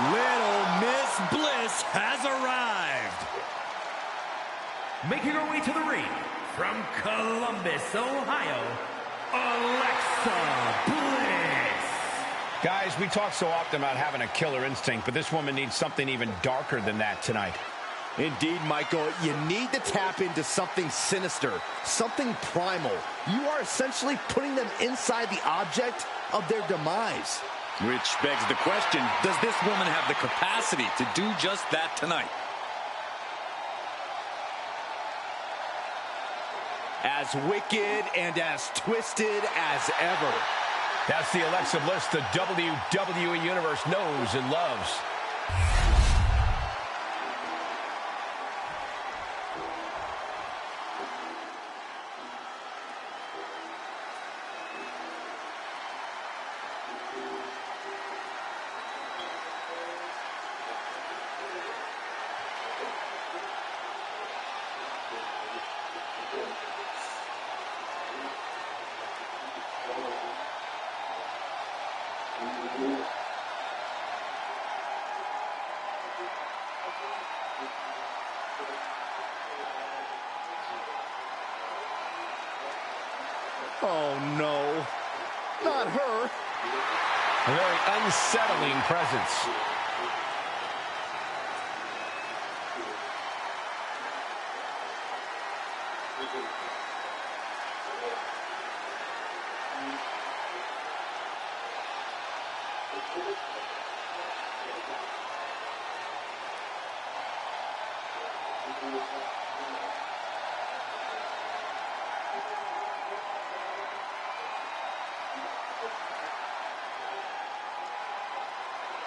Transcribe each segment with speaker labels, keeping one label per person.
Speaker 1: Little Miss Bliss has arrived.
Speaker 2: Making her way to the ring from Columbus, Ohio, Alexa Bliss.
Speaker 3: Guys, we talk so often about having a killer instinct, but this woman needs something even darker than that tonight.
Speaker 4: Indeed, Michael, you need to tap into something sinister, something primal. You are essentially putting them inside the object of their demise.
Speaker 1: Which begs the question, does this woman have the capacity to do just that tonight?
Speaker 4: As wicked and as twisted as ever.
Speaker 3: That's the Alexa Bliss the WWE Universe knows and loves.
Speaker 4: Oh, no. Not her.
Speaker 3: A very unsettling presence.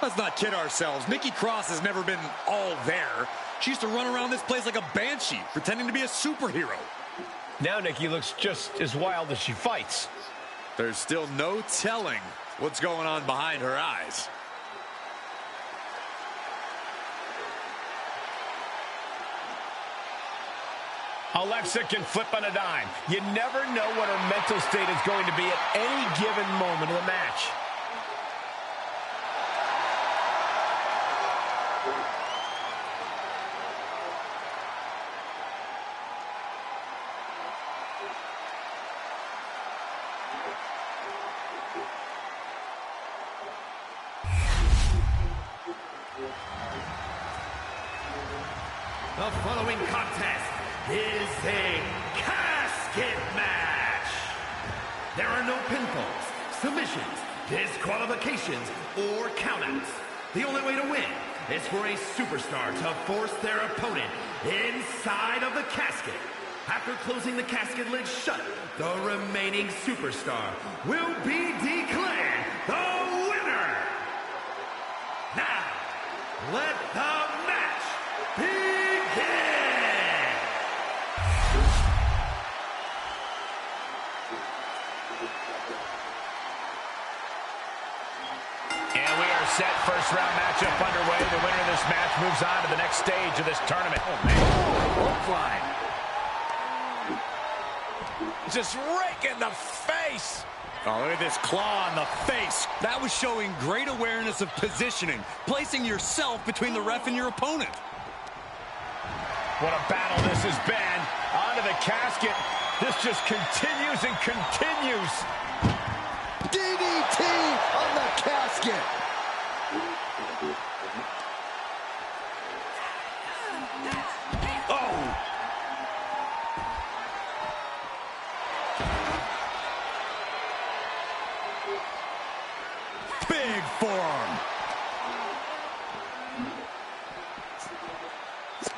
Speaker 1: Let's not kid ourselves. Nikki Cross has never been all there. She used to run around this place like a banshee, pretending to be a superhero.
Speaker 3: Now Nikki looks just as wild as she fights.
Speaker 1: There's still no telling what's going on behind her eyes.
Speaker 3: Alexa can flip on a dime. You never know what her mental state is going to be at any given moment of the match.
Speaker 2: The following contest is a casket match. There are no pinfalls, submissions, disqualifications, or countouts. The only way to win is for a superstar to force their opponent inside of the casket. After closing the casket lid shut, the remaining superstar will be declared the winner. Now, let the match begin!
Speaker 3: And we are set. First round matchup underway. The winner of this match moves on to the next stage of this tournament. Oh, man. Ropeline. Just rake in the face.
Speaker 1: Oh, look at this claw on the face. That was showing great awareness of positioning, placing yourself between the ref and your opponent.
Speaker 3: What a battle this has been. Onto the casket. This just continues and continues.
Speaker 4: DDT on the casket.
Speaker 1: Oh! Big forearm.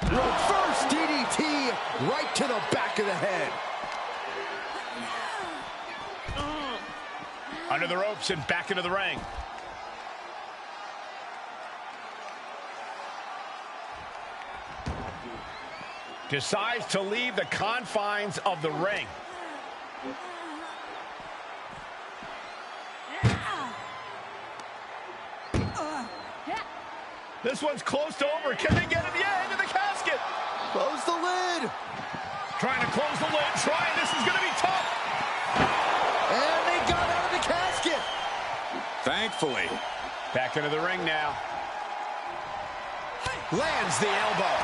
Speaker 4: Reverse DDT right to the back of the head.
Speaker 3: Under the ropes and back into the ring. Decides to leave the confines of the ring. This one's close to over. Can they get him? Yeah, into the casket.
Speaker 4: Close the lid.
Speaker 3: Trying to close the lid. Trying. This is going to be tough.
Speaker 4: And they got out of the casket.
Speaker 1: Thankfully.
Speaker 3: Back into the ring now. Lands the elbow.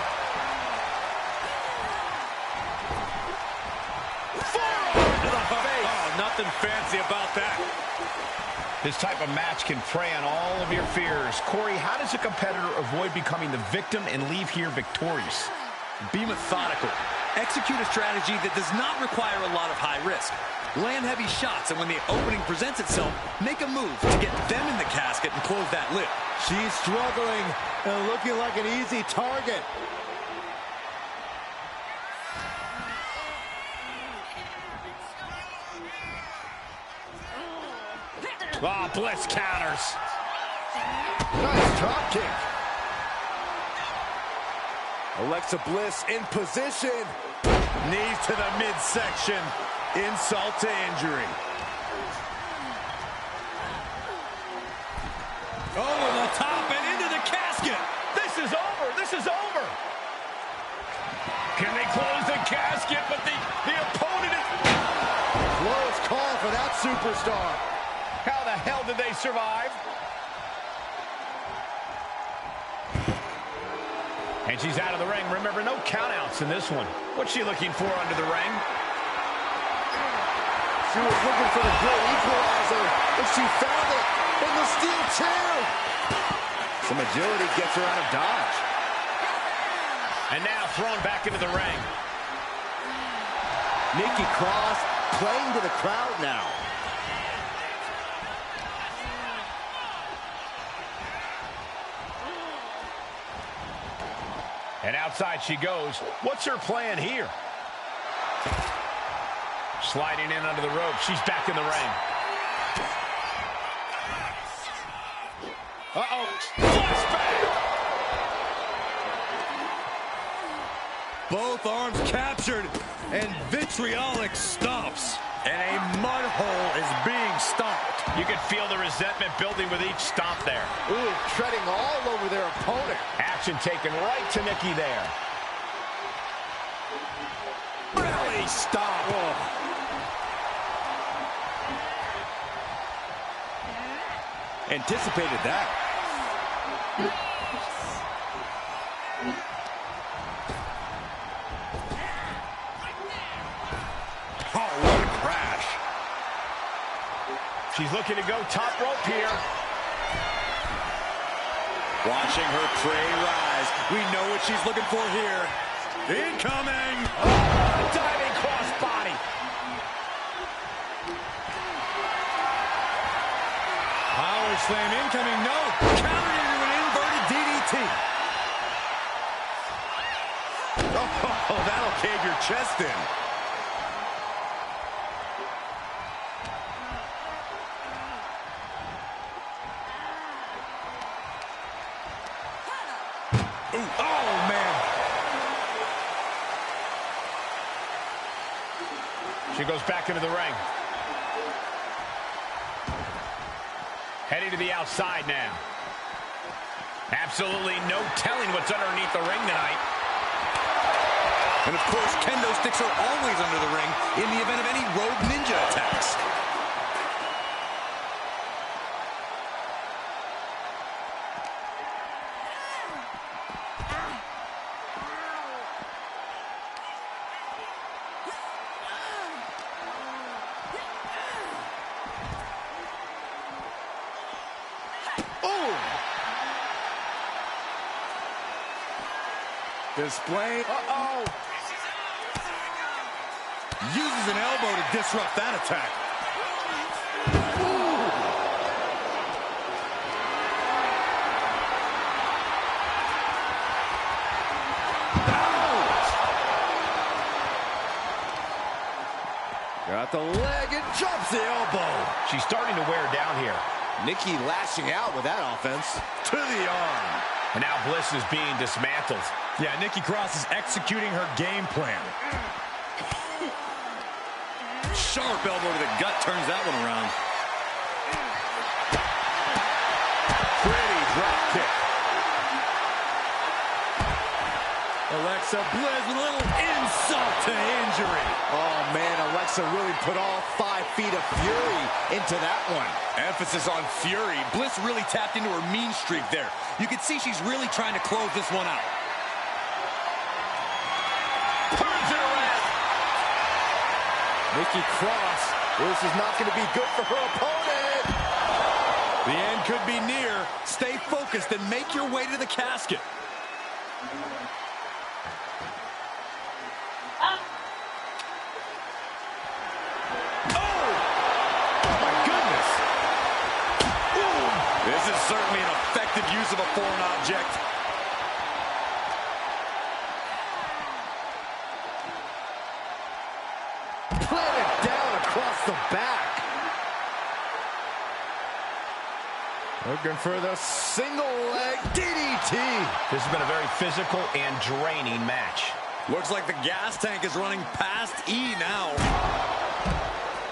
Speaker 3: Forearm to the face.
Speaker 1: Oh, nothing fancy about that.
Speaker 3: This type of match can prey on all of your fears. Corey, how does a competitor avoid becoming the victim and leave here victorious?
Speaker 1: Be methodical. Execute a strategy that does not require a lot of high risk. Land heavy shots, and when the opening presents itself, make a move to get them in the casket and close that lid.
Speaker 4: She's struggling and looking like an easy target.
Speaker 3: Oh, Bliss counters.
Speaker 4: Nice drop kick. Alexa Bliss in position.
Speaker 1: Knees to the midsection. Insult to injury. Over the top and into the casket.
Speaker 3: This is over. This is over. Can they close the casket? But the opponent is...
Speaker 4: Close call for that superstar.
Speaker 3: How the hell did they survive? And she's out of the ring. Remember, no countouts in this one. What's she looking for under the ring?
Speaker 4: She was looking for the great equalizer, and she found it in the steel chair. Some agility gets her out of dodge.
Speaker 3: And now thrown back into the ring.
Speaker 4: Nikki Cross playing to the crowd now.
Speaker 3: And outside she goes. What's her plan here? Sliding in under the rope. She's back in the ring. Uh-oh. Flashback!
Speaker 1: Both arms captured, and vitriolic stomps. And a mud hole is being stomped.
Speaker 3: You can feel the resentment building with each stomp there.
Speaker 4: Ooh, treading all over their opponent.
Speaker 3: Action taken right to Nikki there.
Speaker 4: Steady stop. Oh. Anticipated that. Oh, what a crash.
Speaker 3: She's looking to go top rope here.
Speaker 1: Watching her prey rise. We know what she's looking for here. Incoming!
Speaker 3: Oh, diving cross body.
Speaker 1: Power slam incoming. No. Countered into an inverted DDT. Oh, that'll cave your chest in. Ooh. Oh, man.
Speaker 3: She goes back into the ring. Heading to the outside now. Absolutely no telling what's underneath the ring tonight.
Speaker 1: And of course, kendo sticks are always under the ring in the event of any rogue ninja attacks. Display. Uh-oh. Uses an elbow to disrupt that attack. Ooh. Got the leg and jumps the elbow.
Speaker 3: She's starting to wear down here.
Speaker 4: Nikki lashing out with that offense.
Speaker 1: To the arm.
Speaker 3: And now Bliss is being dismantled.
Speaker 1: Yeah, Nikki Cross is executing her game plan. Sharp elbow to the gut turns that one around. Pretty drop kick. Alexa Bliss with a little insult to injury.
Speaker 4: Oh, man, Alexa really put all 5 feet of fury into that one.
Speaker 1: Emphasis on fury. Bliss really tapped into her mean streak there. You can see she's really trying to close this one out.
Speaker 3: Turns it around.
Speaker 4: Nikki Cross, this is not going to be good for her opponent.
Speaker 1: The end could be near. Stay focused and make your way to the casket. This is certainly an effective use of a foreign object.
Speaker 4: Planted down across the back. Looking for the single leg DDT.
Speaker 3: This has been a very physical and draining match.
Speaker 1: Looks like the gas tank is running past E now.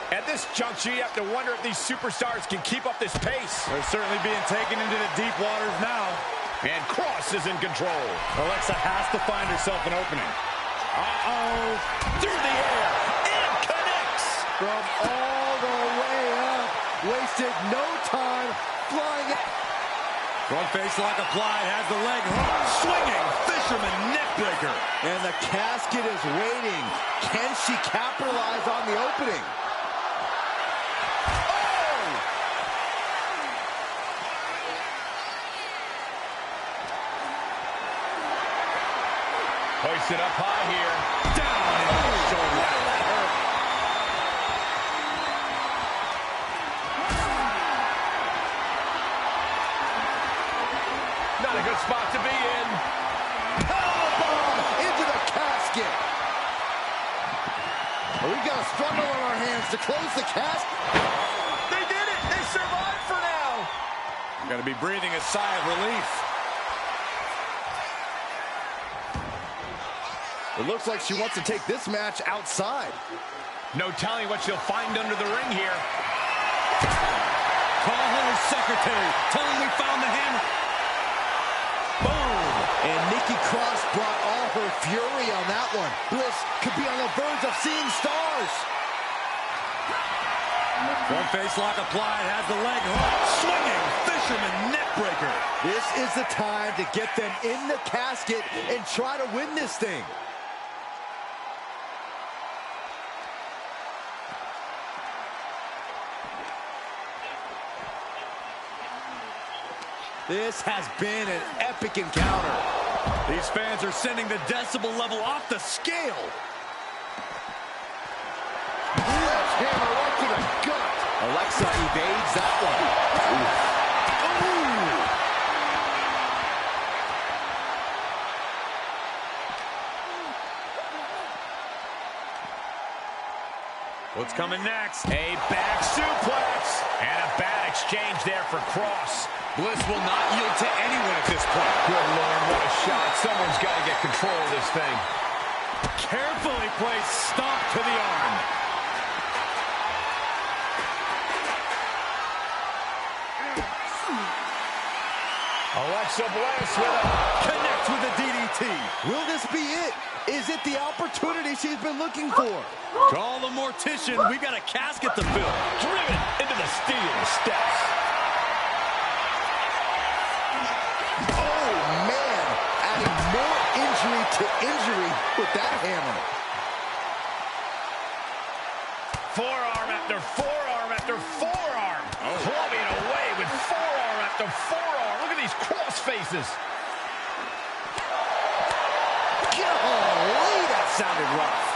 Speaker 3: At this juncture, you have to wonder if these superstars can keep up this pace.
Speaker 1: They're certainly being taken into the deep waters now.
Speaker 3: And Cross is in control.
Speaker 1: Alexa has to find herself an opening. Uh-oh.
Speaker 3: Through the air. And connects.
Speaker 4: From all the way up. Wasted no time. Flying it.
Speaker 1: Front face lock applied. Has the leg hooked. Swinging. Fisherman neckbreaker.
Speaker 4: And the casket is waiting. Can she capitalize on the opening?
Speaker 3: Hoisted up high here.
Speaker 1: Down into the shoulder.
Speaker 3: Not a good spot to be in.
Speaker 4: Powerbomb into the casket. We got a struggle on our hands to close the casket.
Speaker 3: They did it. They survived for now.
Speaker 1: Got to be breathing a sigh of relief.
Speaker 4: It looks like she wants to take this match outside.
Speaker 3: No telling what she'll find under the ring here.
Speaker 1: Call her secretary. Tell him we found the hammer. Boom.
Speaker 4: And Nikki Cross brought all her fury on that one. Bliss could be on the verge of seeing stars.
Speaker 1: One face lock applied, has the leg hook. Swinging fisherman neckbreaker.
Speaker 4: This is the time to get them in the casket and try to win this thing. This has been an epic encounter.
Speaker 1: These fans are sending the decibel level off the scale.
Speaker 4: Left hammer right to the gut. Alexa evades that one. Ooh.
Speaker 1: What's coming next?
Speaker 3: A back suplex. And a bad exchange there for Cross.
Speaker 1: Bliss will not yield to anyone at this point.
Speaker 3: Good Lord, what a shot. Someone's got to get control of this thing.
Speaker 1: Carefully placed stomp to the arm.
Speaker 3: Alexa Bliss with a...
Speaker 1: Connects with a DDT.
Speaker 4: Will this be it? Is it the opportunity she's been looking for?
Speaker 1: Call the mortician. We've got a casket to fill.
Speaker 3: driven into the steel steps.
Speaker 4: Oh, man. Adding more injury to injury with that hammer.
Speaker 3: Forearm after forearm after forearm. Clubbing away with forearm after forearm. Look at these cross faces.
Speaker 4: Golly, that sounded rough.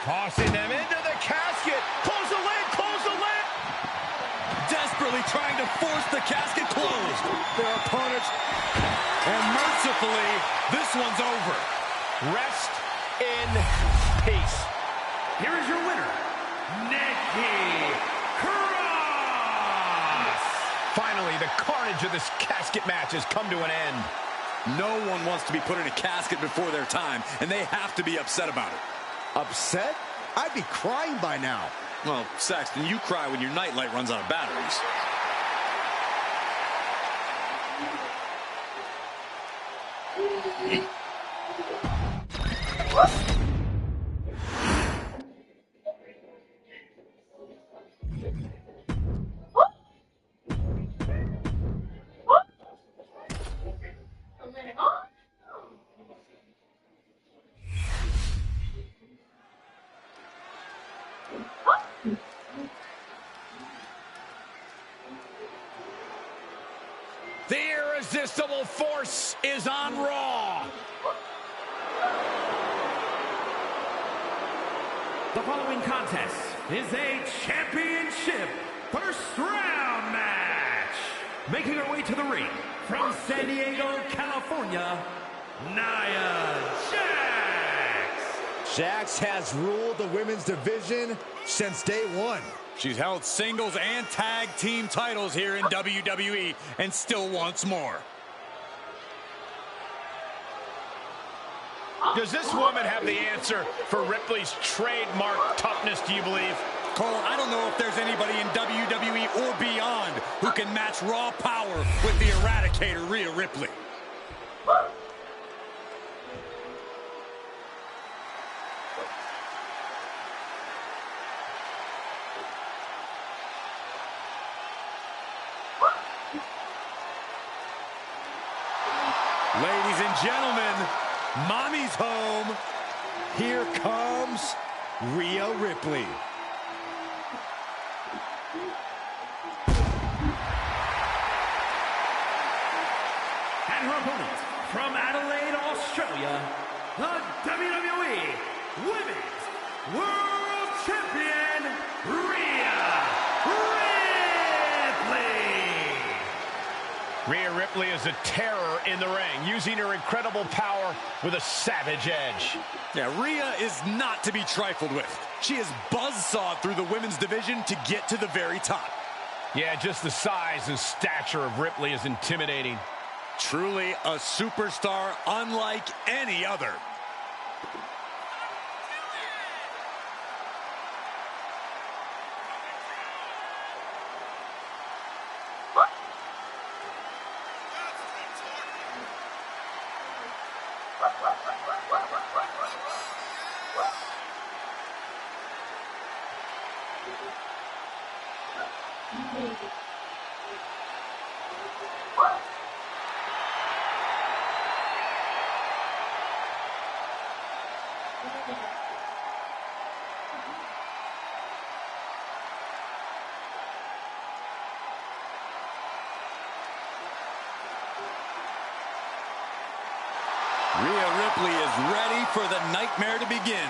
Speaker 3: Tossing them into the casket. Close the lid, close the lid.
Speaker 1: Desperately trying to force the casket closed. Their opponents. And mercifully, this one's over.
Speaker 3: Rest in peace.
Speaker 2: Here is your winner, Nikki Cross.
Speaker 3: Finally, the carnage of this casket match has come to an end.
Speaker 1: No one wants to be put in a casket before their time, and they have to be upset about it.
Speaker 4: Upset? I'd be crying by now.
Speaker 1: Well, Saxton, you cry when your nightlight runs out of batteries.
Speaker 3: The irresistible force is on Raw.
Speaker 2: The following contest is a championship first round match. Making her way to the ring from San Diego, California, Nia Jax.
Speaker 4: Jax has ruled the women's division since day one.
Speaker 1: She's held singles and tag team titles here in WWE and still wants more.
Speaker 3: Does this woman have the answer for Ripley's trademark toughness, do you believe?
Speaker 1: Cole, I don't know if there's anybody in WWE or beyond who can match raw power with the Eradicator, Rhea Ripley. Ladies and gentlemen, Mommy's home.
Speaker 4: Here comes Rhea Ripley.
Speaker 2: And her opponent from Adelaide, Australia, the WWE Women's World Champion, Rhea Ripley.
Speaker 3: Rhea Ripley is a terror in the ring, using her incredible power with a savage edge.
Speaker 1: Yeah, Rhea is not to be trifled with. She is buzzsawed through the women's division to get to the very top.
Speaker 3: Yeah, just the size and stature of Ripley is intimidating.
Speaker 1: Truly a superstar unlike any other. Rhea Ripley is ready for the nightmare to begin.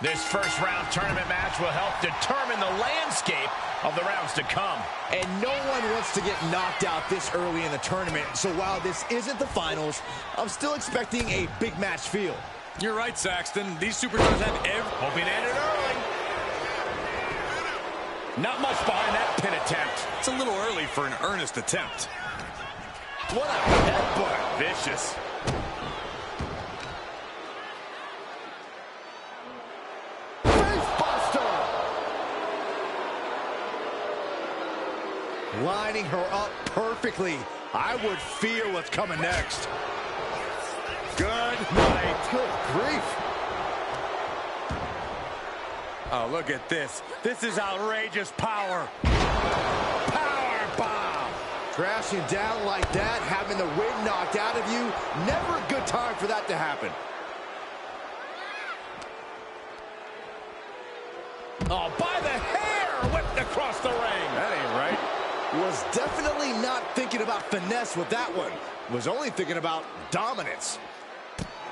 Speaker 3: This first round tournament match will help determine the landscape of the rounds to come.
Speaker 4: And no one wants to get knocked out this early in the tournament. So while this isn't the finals, I'm still expecting a big match feel.
Speaker 1: You're right, Saxton. These superstars have
Speaker 3: Hoping to end it early. Not much behind that pin attempt.
Speaker 1: It's a little early for an earnest attempt.
Speaker 3: What a headbutt. Vicious.
Speaker 4: Lining her up perfectly. I would fear what's coming next.
Speaker 1: Good night.
Speaker 4: Good grief.
Speaker 1: Oh, look at this. This is outrageous power. Power bomb.
Speaker 4: Crashing down like that, having the wind knocked out of you, never a good time for that to happen.
Speaker 3: Oh, by the hair, whipped across the ring.
Speaker 1: That ain't right.
Speaker 4: Was definitely not thinking about finesse with that one. Was only thinking about dominance.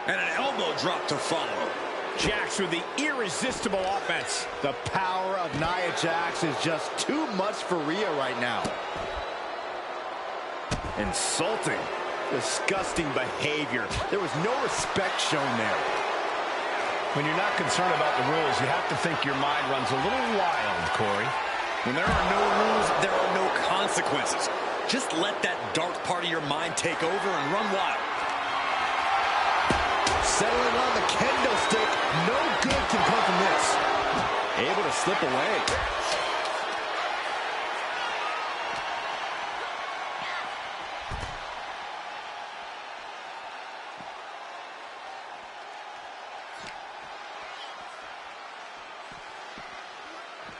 Speaker 1: And an elbow drop to follow.
Speaker 3: Jax with the irresistible offense.
Speaker 4: The power of Nia Jax is just too much for Rhea right now. Insulting. Disgusting behavior. There was no respect shown there.
Speaker 3: When you're not concerned about the rules, you have to think your mind runs a little wild, Corey.
Speaker 1: When there are no rules, there are no consequences. Just let that dark part of your mind take over and run wild.
Speaker 4: Settling on the kendo stick. No good can come from this. Able to slip away.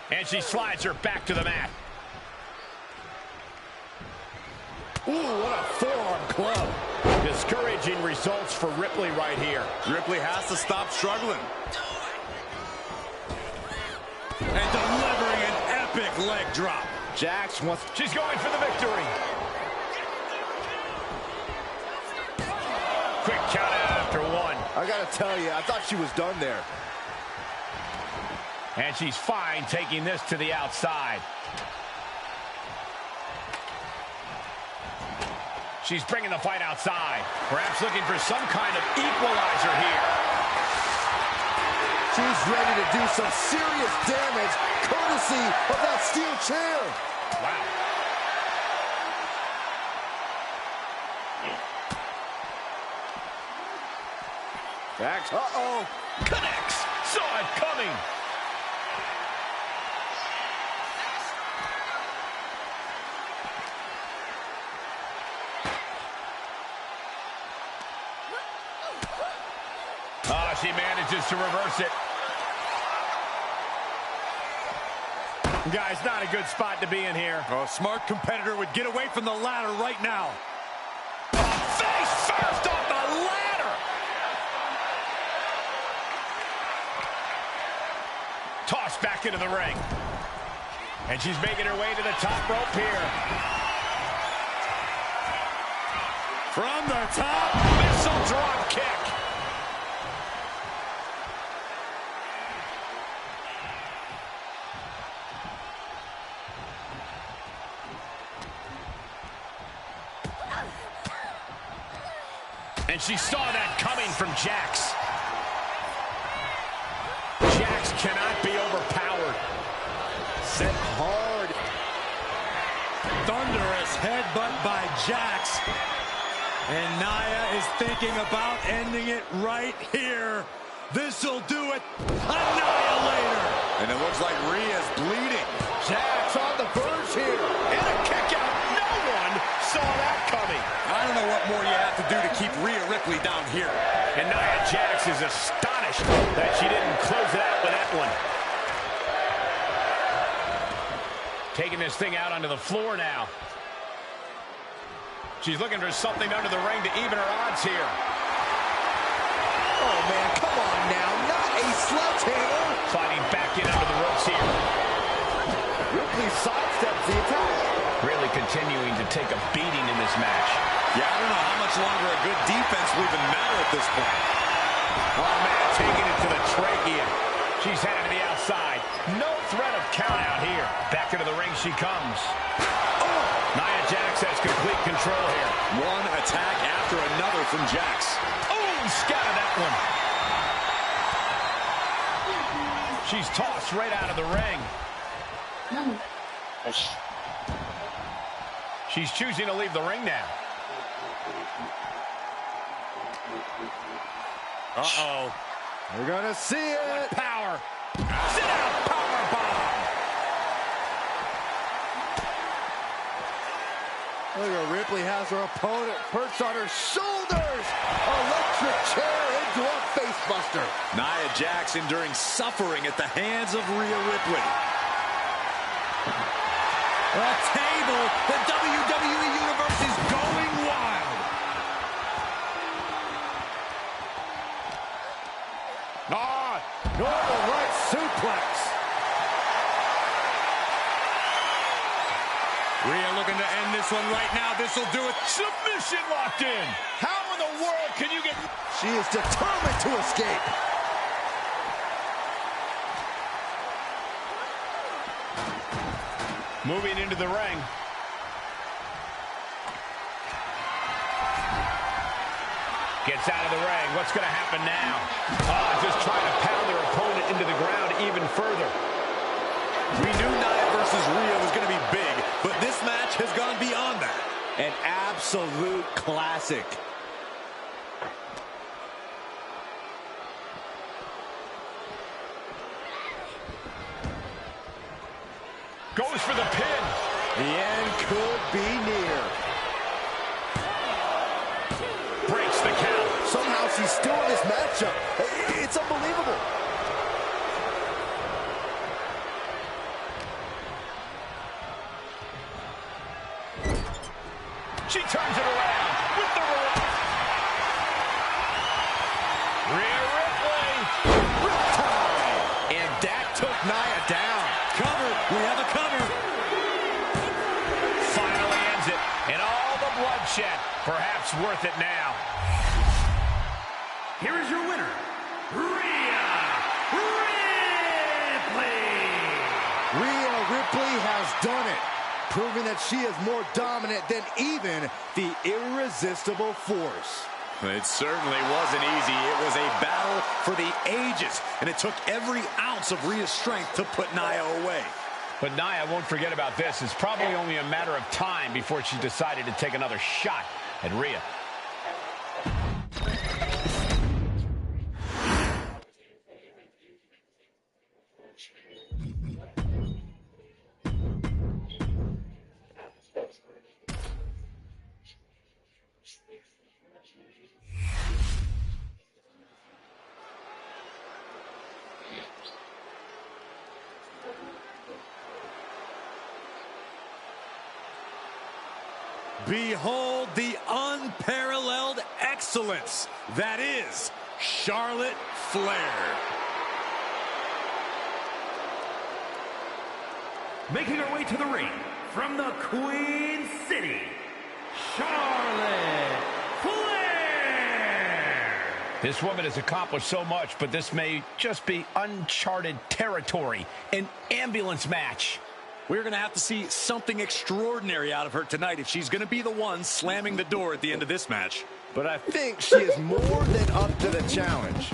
Speaker 3: And she slides her back to the mat.
Speaker 4: Ooh, what a forearm club.
Speaker 3: Discouraging results for Ripley right here.
Speaker 1: Ripley has to stop struggling. And delivering an epic leg drop.
Speaker 4: Jax wants...
Speaker 3: She's going for the victory. Quick count out after one.
Speaker 4: I gotta tell you, I thought she was done there.
Speaker 3: And she's fine taking this to the outside. She's bringing the fight outside. Perhaps looking for some kind of equalizer here.
Speaker 4: She's ready to do some serious damage, courtesy of that steel chair.
Speaker 3: Wow.
Speaker 4: Jax, uh-oh.
Speaker 3: Connects. Saw it coming. She manages to reverse it. Guys, not a good spot to be in here.
Speaker 1: Oh, a smart competitor would get away from the ladder right now.
Speaker 3: Face first off the ladder. Tossed back into the ring. And she's making her way to the top rope here.
Speaker 1: From the top.
Speaker 3: Missile drop kick. And she saw that coming from Jax. Jax cannot be overpowered.
Speaker 4: Set hard.
Speaker 1: Thunderous headbutt by Jax. And Nia is thinking about ending it right here. This'll do it. Annihilator. And it looks like Rhea's bleeding.
Speaker 4: Jax on the verge here. And a kick out. No one saw that coming.
Speaker 1: I don't know what more you have to do to keep Rhea Ripley down here.
Speaker 3: And Nia Jax is astonished that she didn't close it out with that one. Taking this thing out onto the floor now. She's looking for something under the ring to even her odds here.
Speaker 4: Oh, man, come on now. Not a sledgehammer.
Speaker 3: Sliding back in under the ropes here.
Speaker 4: Ripley sidesteps the attack.
Speaker 3: Really continuing to take a beating in this match.
Speaker 1: Yeah, I don't know how much longer a good defense will even matter at this point.
Speaker 3: Oh, man, taking it to the trachea. She's headed to the outside. No threat of count out here. Back into the ring she comes. Nia Jax has complete control here.
Speaker 1: One attack after another from Jax.
Speaker 3: Oh, scattered that one. She's tossed right out of the ring. She's choosing to leave the ring now. Uh-oh.
Speaker 4: We're going to see it.
Speaker 3: Power. Sit down, power bomb.
Speaker 4: Look at Ripley has her opponent perched on her shoulders. Electric chair into a facebuster.
Speaker 1: Nia Jax enduring suffering at the hands of Rhea Ripley. A table. The WWE Universe is going wild.
Speaker 4: Normal right suplex.
Speaker 1: Rhea looking to end this one right now. This will do it.
Speaker 3: Submission locked in. How in the world can you get...
Speaker 4: She is determined to escape.
Speaker 3: Moving into the ring. Gets out of the ring. What's going to happen now? Just trying to pound their opponent into the ground even further.
Speaker 1: We knew Nia versus Rhea was going to be big, but this match has gone beyond that.
Speaker 4: An absolute classic.
Speaker 3: Goes for the pin.
Speaker 4: The end could be near.
Speaker 3: Breaks the count.
Speaker 4: Somehow she's still in this matchup. It's unbelievable.
Speaker 3: She turns it around with the rope. Rhea Ripley.
Speaker 4: Riptide. And that took Nia down.
Speaker 1: Cover. We have a cover.
Speaker 3: Finally ends it. And all the bloodshed. Perhaps worth it now.
Speaker 2: Here is your winner, Rhea Ripley.
Speaker 4: Rhea Ripley has done it, proving that she is more dominant than even the irresistible force.
Speaker 1: It certainly wasn't easy. It was a battle for the ages, and it took every ounce of Rhea's strength to put Nia away.
Speaker 3: But Nia won't forget about this. It's probably only a matter of time before she decided to take another shot at Rhea.
Speaker 1: Behold the unparalleled excellence that is Charlotte Flair.
Speaker 2: Making her way to the ring from the Queen City, Charlotte Flair.
Speaker 3: This woman has accomplished so much, but this may just be uncharted territory. An ambulance match.
Speaker 1: We're going to have to see something extraordinary out of her tonight if she's going to be the one slamming the door at the end of this match.
Speaker 4: But I think she is more than up to the challenge.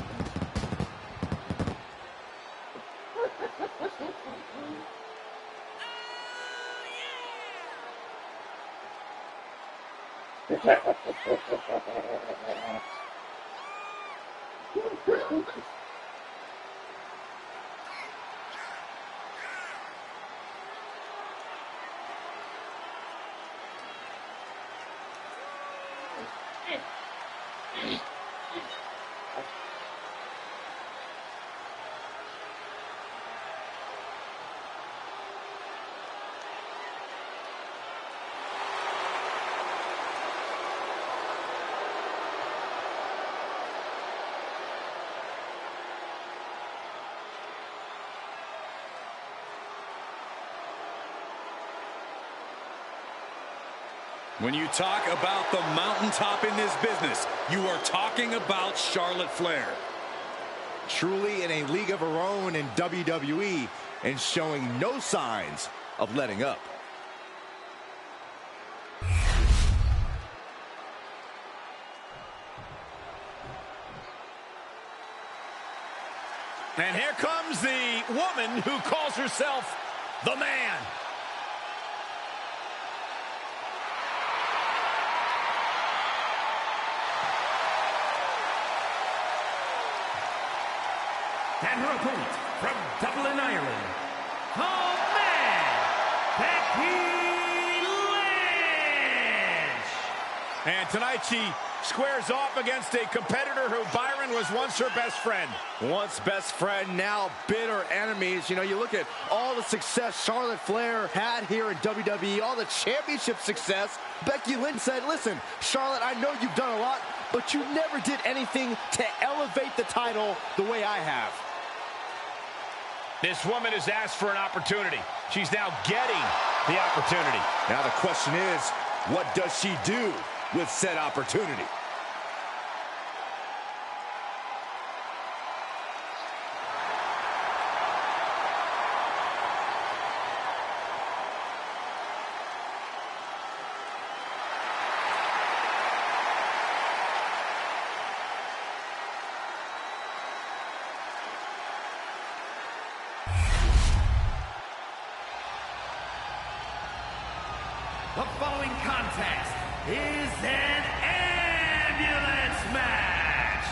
Speaker 1: When you talk about the mountaintop in this business, you are talking about Charlotte Flair.
Speaker 4: Truly in a league of her own in WWE and showing no signs of letting up.
Speaker 3: And here comes the woman who calls herself the Man.
Speaker 2: And her opponent from Dublin, Ireland, the Man, Becky Lynch.
Speaker 3: And tonight she squares off against a competitor who Byron was once her best friend.
Speaker 4: Once best friend, now bitter enemies. You know, you look at all the success Charlotte Flair had here in WWE, all the championship success. Becky Lynch said, listen, Charlotte, I know you've done a lot, but you never did anything to elevate the title the way I have.
Speaker 3: This woman has asked for an opportunity. She's now getting the opportunity.
Speaker 4: Now the question is, what does she do with said opportunity?
Speaker 2: The following contest is an ambulance match.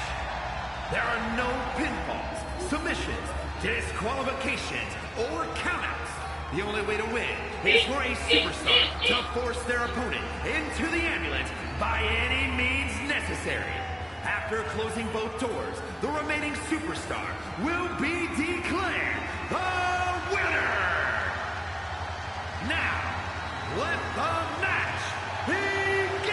Speaker 2: There are no pinfalls, submissions, disqualifications, or countouts. The only way to win is for a superstar to force their opponent into the ambulance by any means necessary. After closing both doors, the remaining superstar will be declared the winner. Now, let the match begin!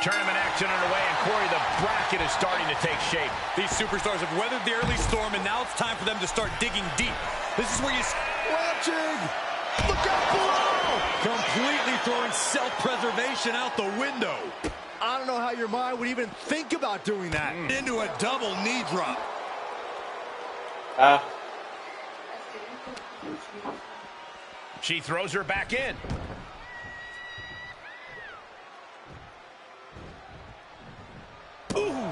Speaker 3: Tournament action underway, and Corey, the bracket is starting to take shape.
Speaker 1: These superstars have weathered the early storm, and now it's time for them to start digging deep. This is where you...
Speaker 4: Watching! Look out below!
Speaker 1: Completely throwing self-preservation out the window.
Speaker 4: I don't know how your mind would even think about doing that.
Speaker 1: Into a double knee drop.
Speaker 3: She throws her back in.
Speaker 1: Ooh.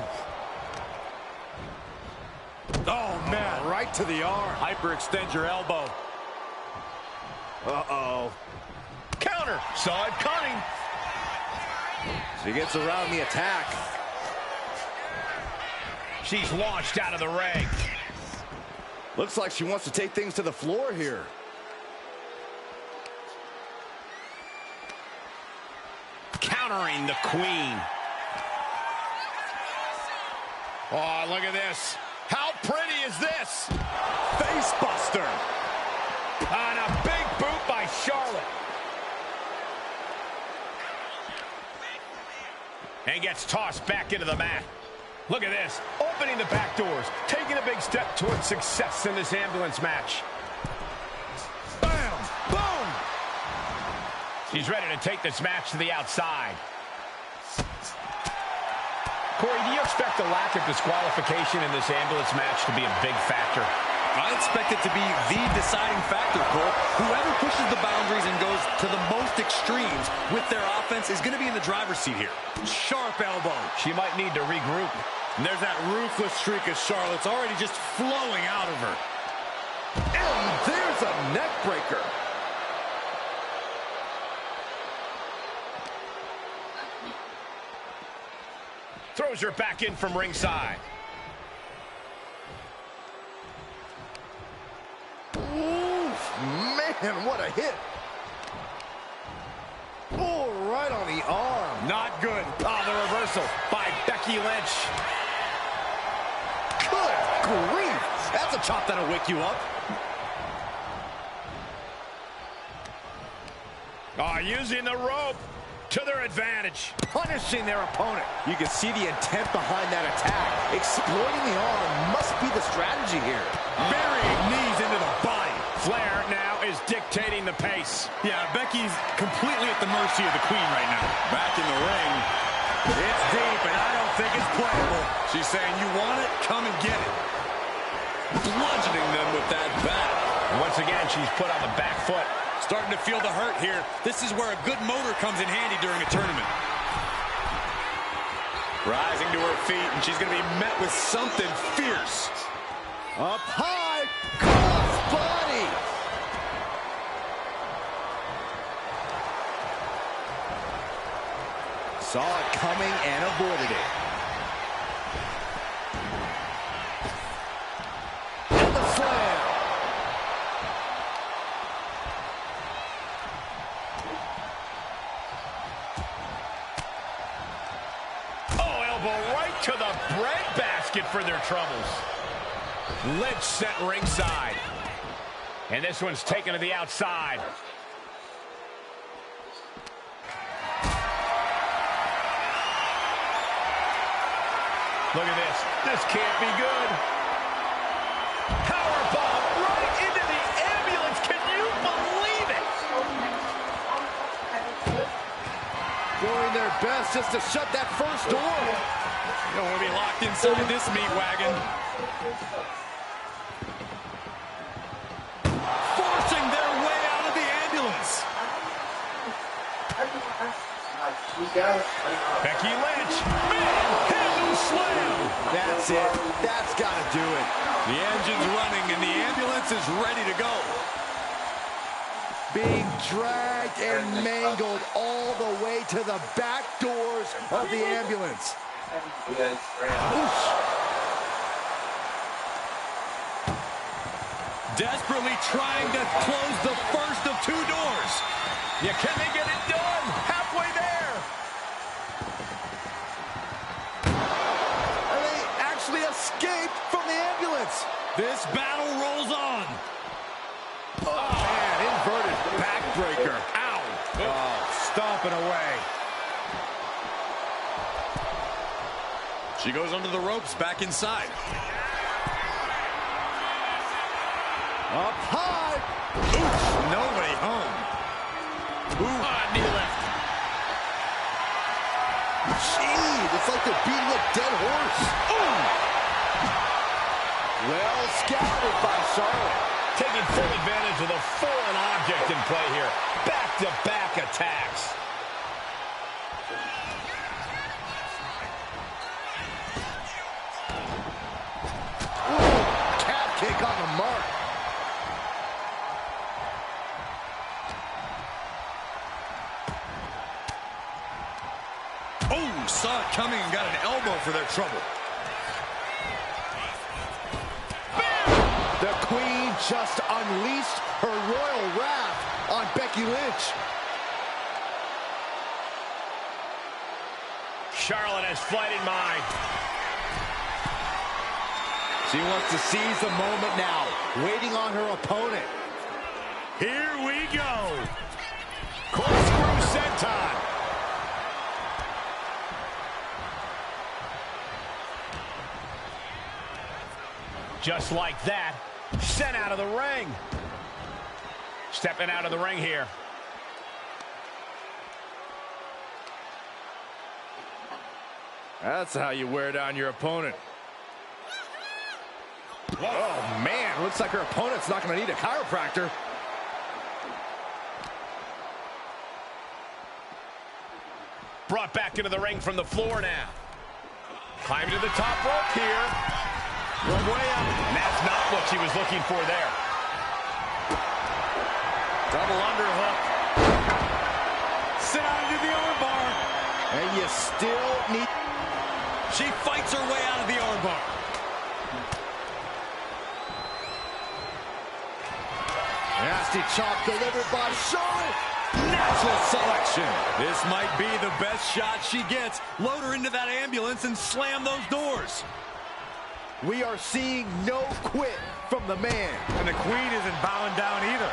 Speaker 1: Oh, man.
Speaker 4: Right to the arm.
Speaker 1: Hyperextend your elbow.
Speaker 4: Uh-oh.
Speaker 3: Counter. Saw it coming.
Speaker 4: She gets around the attack.
Speaker 3: She's launched out of the ring.
Speaker 4: Looks like she wants to take things to the floor here.
Speaker 3: Countering the Queen. Oh, look at this. How pretty is this?
Speaker 4: Face buster.
Speaker 3: And a big boot by Charlotte. And gets tossed back into the mat. Look at this. Opening the back doors. Taking a big step towards success in this ambulance match.
Speaker 4: Bam! Boom!
Speaker 3: She's ready to take this match to the outside. Corey, do you expect the lack of disqualification in this ambulance match to be a big factor?
Speaker 1: I expect it to be the deciding factor, Cole. Whoever pushes the boundaries and goes to the most extremes with their offense is going to be in the driver's seat here. Sharp elbow.
Speaker 3: She might need to regroup.
Speaker 1: And there's that ruthless streak of Charlotte's already just flowing out of her.
Speaker 4: And there's a neck breaker.
Speaker 3: Throws her back in from ringside.
Speaker 4: Oof, man, what a hit. Oh, right on the arm.
Speaker 3: Not good. Oh, the reversal by Becky Lynch.
Speaker 4: Good grief. That's a chop that'll wake you up.
Speaker 3: Oh, using the rope to their advantage.
Speaker 4: Punishing their opponent. You can see the intent behind that attack. Exploiting the arm must be the strategy here.
Speaker 1: Burying knees into the body.
Speaker 3: Flair now is dictating the pace.
Speaker 1: Yeah, Becky's completely at the mercy of the Queen right now. Back in the ring. It's deep, and I don't think it's playable. She's saying, you want it? Come and get it. Bludgeoning them with that bat.
Speaker 3: Once again, she's put on the back foot.
Speaker 1: Starting to feel the hurt here. This is where a good motor comes in handy during a tournament. Rising to her feet, and she's going to be met with something fierce.
Speaker 4: Up high, cross body. Saw it coming and avoided it. And the slam.
Speaker 3: Oh, elbow right to the breadbasket for their troubles. Lynch set ringside. And this one's taken to the outside. Look at this. This can't be good. Powerbomb right into the ambulance. Can you believe it?
Speaker 4: Doing their best just to shut that first door.
Speaker 1: You don't want to be locked inside this meat wagon. Forcing their way out of the ambulance.
Speaker 3: Becky Lynch. Manhandle slam.
Speaker 4: That's it. That's got to do it.
Speaker 1: The engine's running and the ambulance is ready to go.
Speaker 4: Being dragged and mangled all the way to the back doors of the ambulance. Oof.
Speaker 1: Desperately trying to close the first of two doors.
Speaker 3: Yeah, can they get it done? Halfway there.
Speaker 4: And they actually escaped from the ambulance.
Speaker 1: This battle rolls on.
Speaker 4: Oh, man, inverted backbreaker.
Speaker 1: Ow.
Speaker 4: Oh, stomping away.
Speaker 1: She goes under the ropes, back inside.
Speaker 4: Up high.
Speaker 1: Oof, nobody home. Ooh. Knee lift.
Speaker 4: Jeez, it's like they're beating a dead horse. Ooh. Well scouted by Charlotte.
Speaker 3: Taking full advantage of the foreign object in play here. Back-to-back attacks.
Speaker 4: Ooh, calf kick on the mark.
Speaker 1: Oh, saw it coming and got an elbow for their trouble.
Speaker 4: The Queen just unleashed her royal wrath on Becky Lynch.
Speaker 3: Charlotte has flight in mind.
Speaker 4: She wants to seize the moment now, waiting on her opponent.
Speaker 3: Here we go. Corkscrew senton. Just like that, sent out of the ring. Stepping out of the ring here.
Speaker 4: That's how you wear down your opponent. Oh, man, looks like her opponent's not going to need a chiropractor.
Speaker 3: Brought back into the ring from the floor now. Climb to the top rope here. From way up. And that's not what she was looking for there.
Speaker 1: Double underhook. Sit out into the armbar.
Speaker 4: And you still need...
Speaker 1: She fights her way out of the armbar.
Speaker 4: Nasty chop delivered by Charlotte.
Speaker 1: Natural selection. This might be the best shot she gets. Load her into that ambulance and slam those doors.
Speaker 4: We are seeing no quit from the man.
Speaker 1: And the queen isn't bowing down either.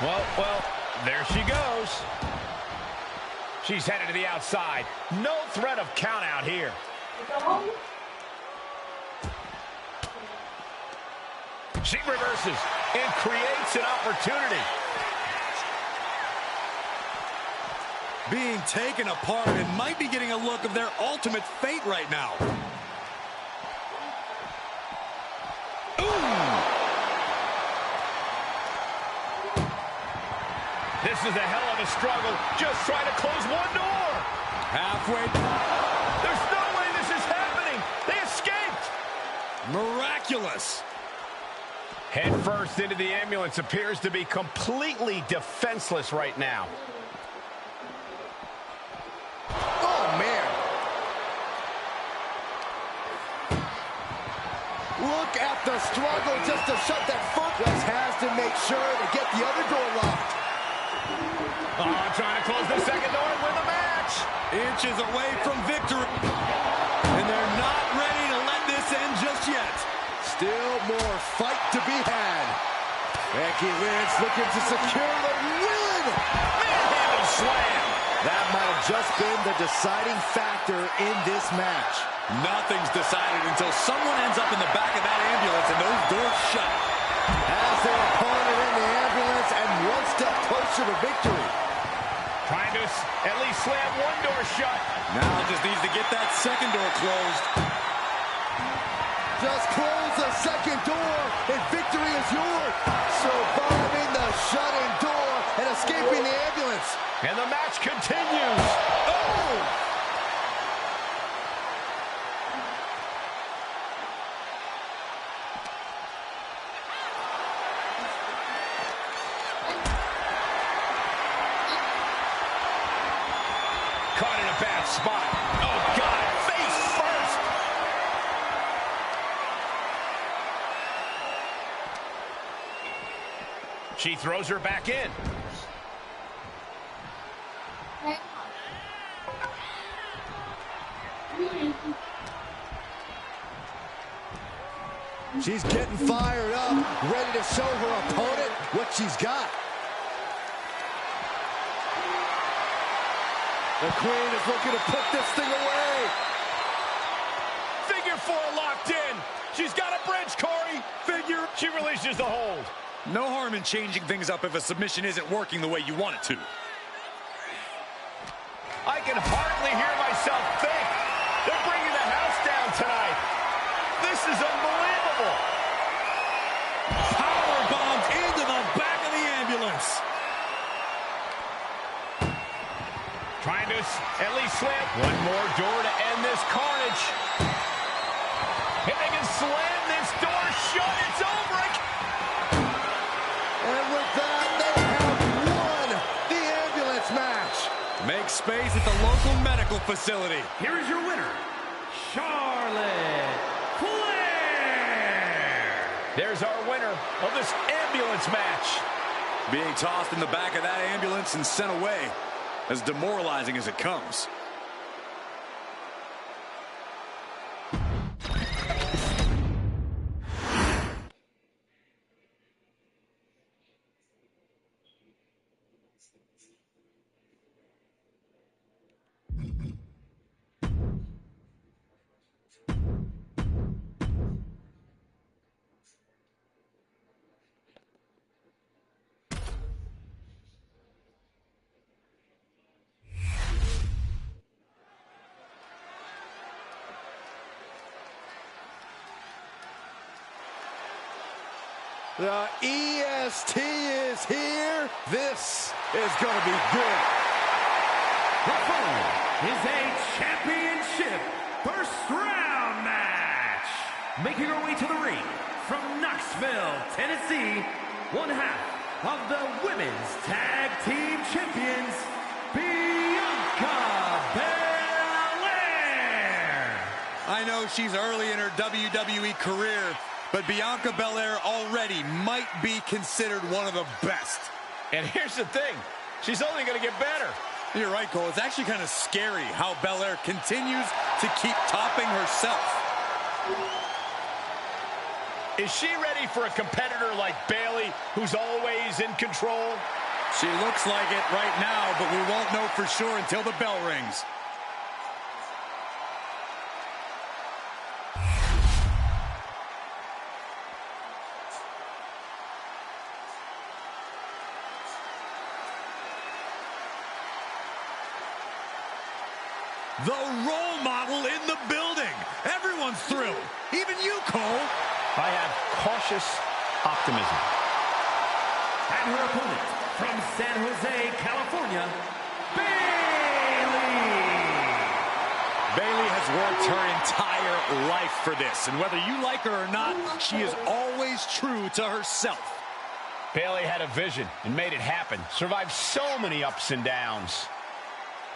Speaker 3: Well, there she goes. She's headed to the outside. No threat of count out here. She reverses and creates an opportunity.
Speaker 1: Being taken apart and might be getting a look of their ultimate fate right now. Ooh!
Speaker 3: This is a hell of a struggle. Just trying to close one door.
Speaker 1: Halfway.
Speaker 3: There's no way this is happening. They escaped.
Speaker 1: Miraculous.
Speaker 3: Head first into the ambulance, appears to be completely defenseless right now.
Speaker 4: Oh, man. Look at the struggle just to shut that foot. Just has to make sure to get the other door locked.
Speaker 3: Oh, trying to close the second door and win the match.
Speaker 1: Inches away from victory. And they're not ready to let this end just yet.
Speaker 4: Still more fight to be had. Becky Lynch looking to secure the win.
Speaker 3: Manhandle slam.
Speaker 4: That might have just been the deciding factor in this match.
Speaker 1: Nothing's decided until someone ends up in the back of that ambulance and those doors shut.
Speaker 4: As their opponent in the ambulance and one step closer to victory.
Speaker 3: Trying to at least slam one door shut.
Speaker 1: Now just needs to get that second door closed.
Speaker 4: Just close the second door and victory is yours. Surviving the shut-in door and escaping the ambulance.
Speaker 3: And the match continues.
Speaker 1: Oh!
Speaker 3: Caught in a bad spot. Oh, God, face first. She throws her back in.
Speaker 4: She's getting fired up, ready to show her opponent what she's got. The Queen is looking to put this thing away.
Speaker 3: Figure four locked in. She's got a bridge, Corey. Figure. She releases the hold.
Speaker 1: No harm in changing things up if a submission isn't working the way you want it to.
Speaker 3: I can hardly hear myself think. They're bringing the house down tonight. This is unbelievable.
Speaker 1: Power bombed into the back of the ambulance.
Speaker 3: Trying to at least slam one more door to end this carnage. If they can slam this door shut, it's over.
Speaker 4: And with that, they have won the ambulance match.
Speaker 1: Make space at the local medical facility.
Speaker 2: Here is your winner, Charlotte Flair.
Speaker 3: There's our winner of this ambulance match.
Speaker 1: Being tossed in the back of that ambulance and sent away, as demoralizing as it comes.
Speaker 4: The EST is here. This is going to be good.
Speaker 2: Referee, is a championship first round match. Making her way to the ring from Knoxville, Tennessee, one half of the Women's Tag Team Champions, Bianca Belair.
Speaker 1: I know she's early in her WWE career, but Bianca Belair already might be considered one of the best.
Speaker 3: And here's the thing, she's only going to get better.
Speaker 1: You're right, Cole. It's actually kind of scary how Belair continues to keep topping herself.
Speaker 3: Is she ready for a competitor like Bayley, who's always in control?
Speaker 1: She looks like it right now, but we won't know for sure until the bell rings. The role model in the building. Everyone's thrilled. Even you, Cole.
Speaker 3: I have cautious optimism.
Speaker 2: And her opponent from San Jose, California, Bayley.
Speaker 1: Bayley has worked her entire life for this, and whether you like her or not, she is always true to herself.
Speaker 3: Bayley had a vision and made it happen. Survived so many ups and downs.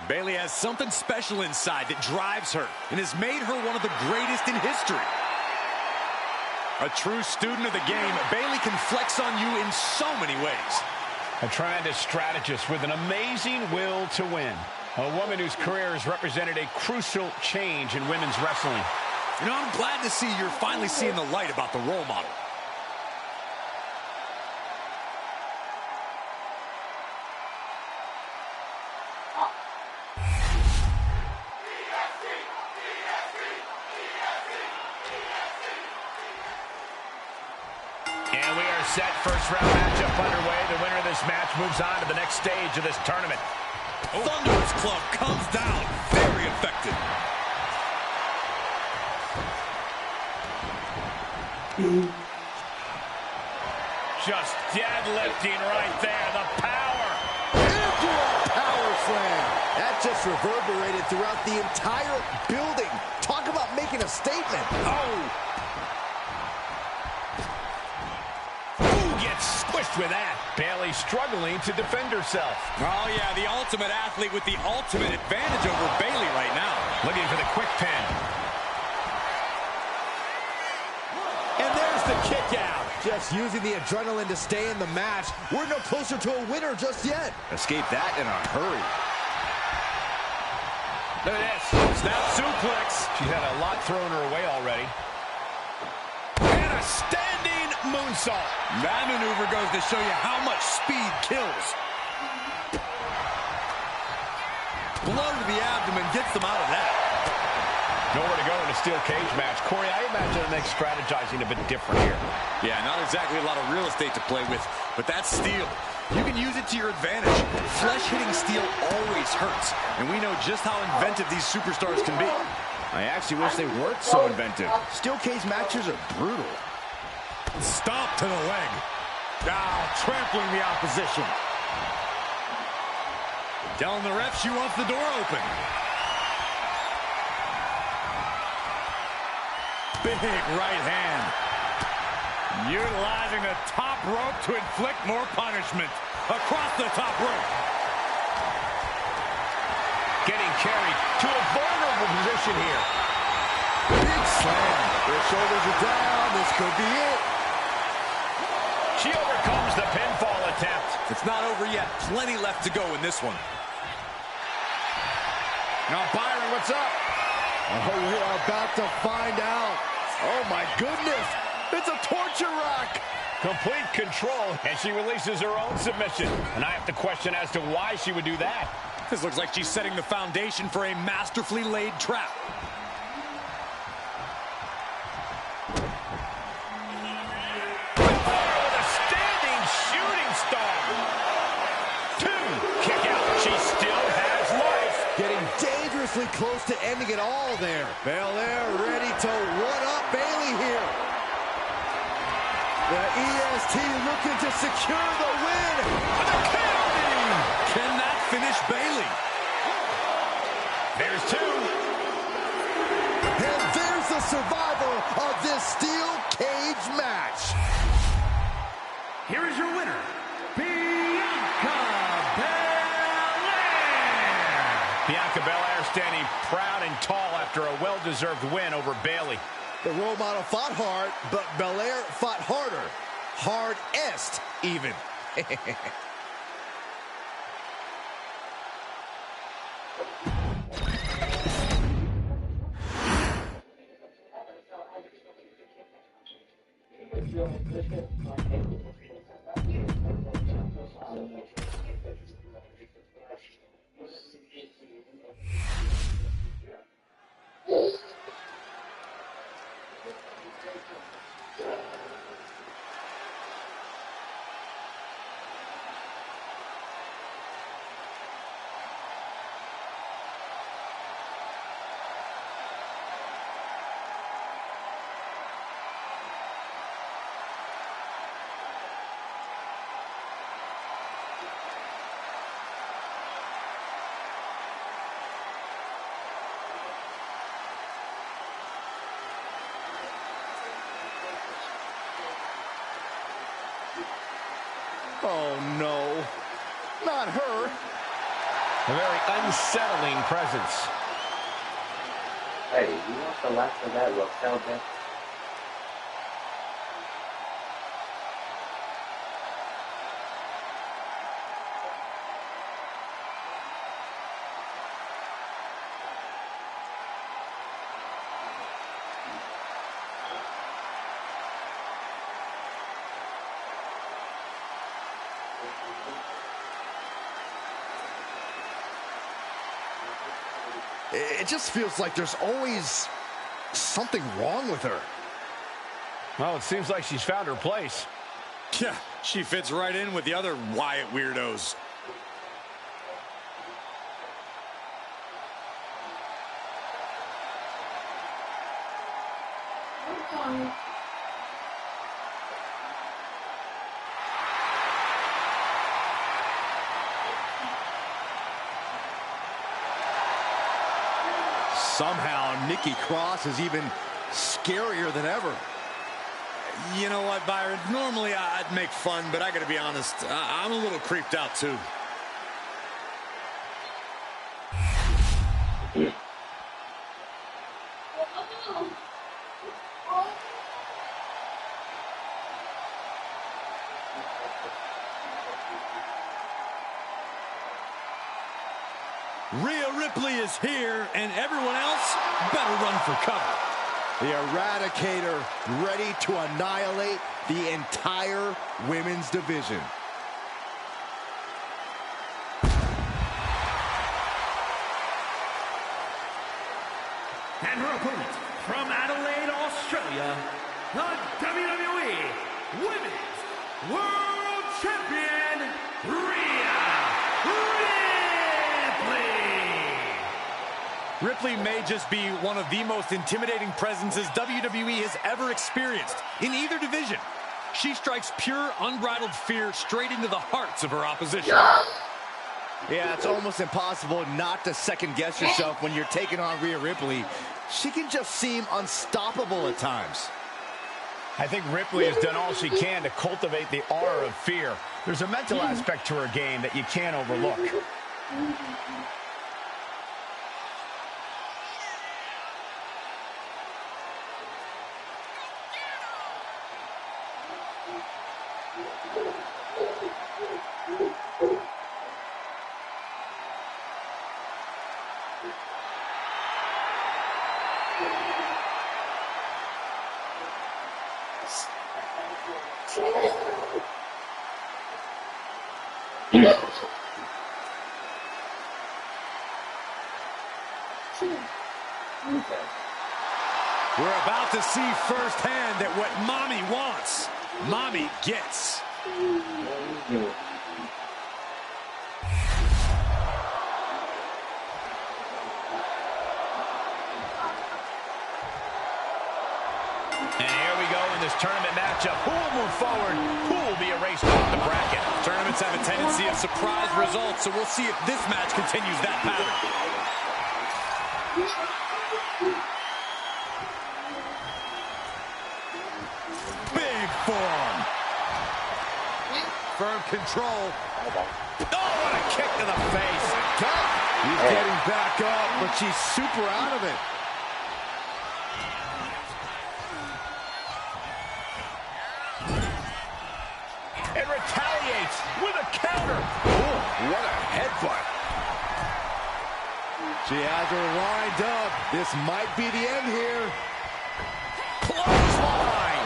Speaker 1: Bayley has something special inside that drives her and has made her one of the greatest in history. A true student of the game, Bayley can flex on you in so many ways.
Speaker 3: A tremendous strategist with an amazing will to win. A woman whose career has represented a crucial change in women's wrestling.
Speaker 1: You know, I'm glad to see you're finally seeing the light about the role model.
Speaker 3: And we are set. First round matchup underway. The winner of this match moves on to the next stage of this tournament.
Speaker 1: Thunderous Club comes down. Very effective.
Speaker 3: Just deadlifting right there. The power.
Speaker 4: Into a power slam. That just reverberated throughout the entire building. Talk about making a statement.
Speaker 3: Oh. Squished with that. Bayley struggling to defend herself.
Speaker 1: Oh, yeah, the ultimate athlete with the ultimate advantage over Bayley right now.
Speaker 3: Looking for the quick pin.
Speaker 4: And there's the kick out. Just using the adrenaline to stay in the match. We're no closer to a winner just yet.
Speaker 1: Escape that in a hurry.
Speaker 3: Look at this.
Speaker 1: Snap suplex.
Speaker 3: She's had a lot thrown her way already. And a standing moonsault.
Speaker 1: That maneuver goes to show you how much speed kills. Blow to the abdomen gets them out of that.
Speaker 3: Nowhere to go in a steel cage match. Corey, I imagine it makes strategizing a bit different here.
Speaker 1: Yeah, not exactly a lot of real estate to play with, but that's steel. You can use it to your advantage. Flesh-hitting steel always hurts, and we know just how inventive these superstars can be.
Speaker 4: I actually wish they weren't so inventive. Steel cage matches are brutal.
Speaker 1: Stomp to the leg. Trampling the opposition. Telling the ref she wants the door open. Big right hand. Utilizing the top rope to inflict more punishment. Across the top rope.
Speaker 3: Getting carried to a vulnerable position here.
Speaker 4: Big slam. Their shoulders are down. This could be it.
Speaker 3: She overcomes the pinfall attempt.
Speaker 1: It's not over yet. Plenty left to go in this one.
Speaker 3: Now, Byron, what's up?
Speaker 4: Oh, we're about to find out. Oh, my goodness. It's a torture rack.
Speaker 3: Complete control, and she releases her own submission. And I have to question as to why she would do that.
Speaker 1: This looks like she's setting the foundation for a masterfully laid trap.
Speaker 4: Close to ending it all there. Belair ready to one-up Bayley here. The EST looking to secure the win.
Speaker 1: The KO. Can that finish Bayley?
Speaker 3: There's two.
Speaker 4: And there's the survivor of this steel cage match.
Speaker 2: Here is your winner, Bianca Belair.
Speaker 3: Bianca Belair standing proud and tall after a well-deserved win over Bayley.
Speaker 4: The role model fought hard, but Belair fought harder. Hardest, even. Oh, no. Not her.
Speaker 3: A very unsettling presence.
Speaker 5: Hey, you want the last of that Raquel death?
Speaker 4: It just feels like there's always something wrong with her.
Speaker 3: Well, it seems like she's found her place.
Speaker 1: Yeah, she fits right in with the other Wyatt weirdos.
Speaker 4: Somehow, Nikki Cross is even scarier than ever.
Speaker 1: You know what, Byron? Normally I'd make fun, but I gotta be honest, I'm a little creeped out too. Rhea Ripley is here, and everyone else better run for cover.
Speaker 4: The Eradicator ready to annihilate the entire women's division.
Speaker 2: And her opponent from Adelaide, Australia, the WWE Women's World Champion, Rhea Ripley.
Speaker 1: Ripley may just be one of the most intimidating presences WWE has ever experienced in either division. She strikes pure, unbridled fear straight into the hearts of her opposition.
Speaker 4: Yeah, it's almost impossible not to second-guess yourself when you're taking on Rhea Ripley. She can just seem unstoppable at times.
Speaker 3: I think Ripley has done all she can to cultivate the aura of fear. There's a mental aspect to her game that you can't overlook.
Speaker 1: We're about to see firsthand that what Mommy wants, Mommy gets.
Speaker 3: And here we go in this tournament matchup. Who will move forward? Who will be erased off the bracket?
Speaker 1: Tournaments have a tendency of surprise results, so we'll see if this match continues that pattern. Big forearm. Firm control.
Speaker 3: Oh, what a kick to the face.
Speaker 4: He's getting back up, but she's super out of it.
Speaker 3: And retaliates with a counter.
Speaker 4: Oh, what a headbutt. She has her lined up. This might be the end here.
Speaker 3: Clothesline.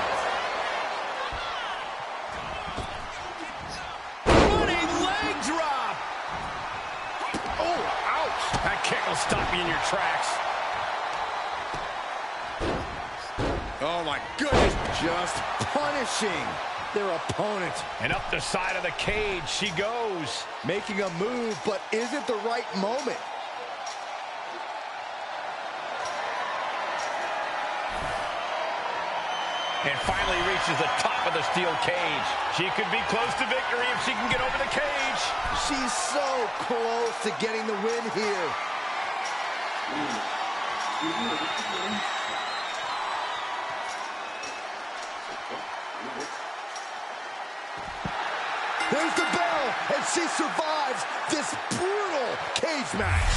Speaker 3: Running leg drop. Oh, ouch. That kick will stop you in your tracks.
Speaker 1: Oh, my goodness.
Speaker 4: Just punishing their opponent.
Speaker 3: And up the side of the cage she goes.
Speaker 4: Making a move, but is it the right moment?
Speaker 3: And finally reaches the top of the steel cage. She could be close to victory if she can get over the cage.
Speaker 4: She's so close to getting the win here. There's the bell, and she survives this brutal cage match.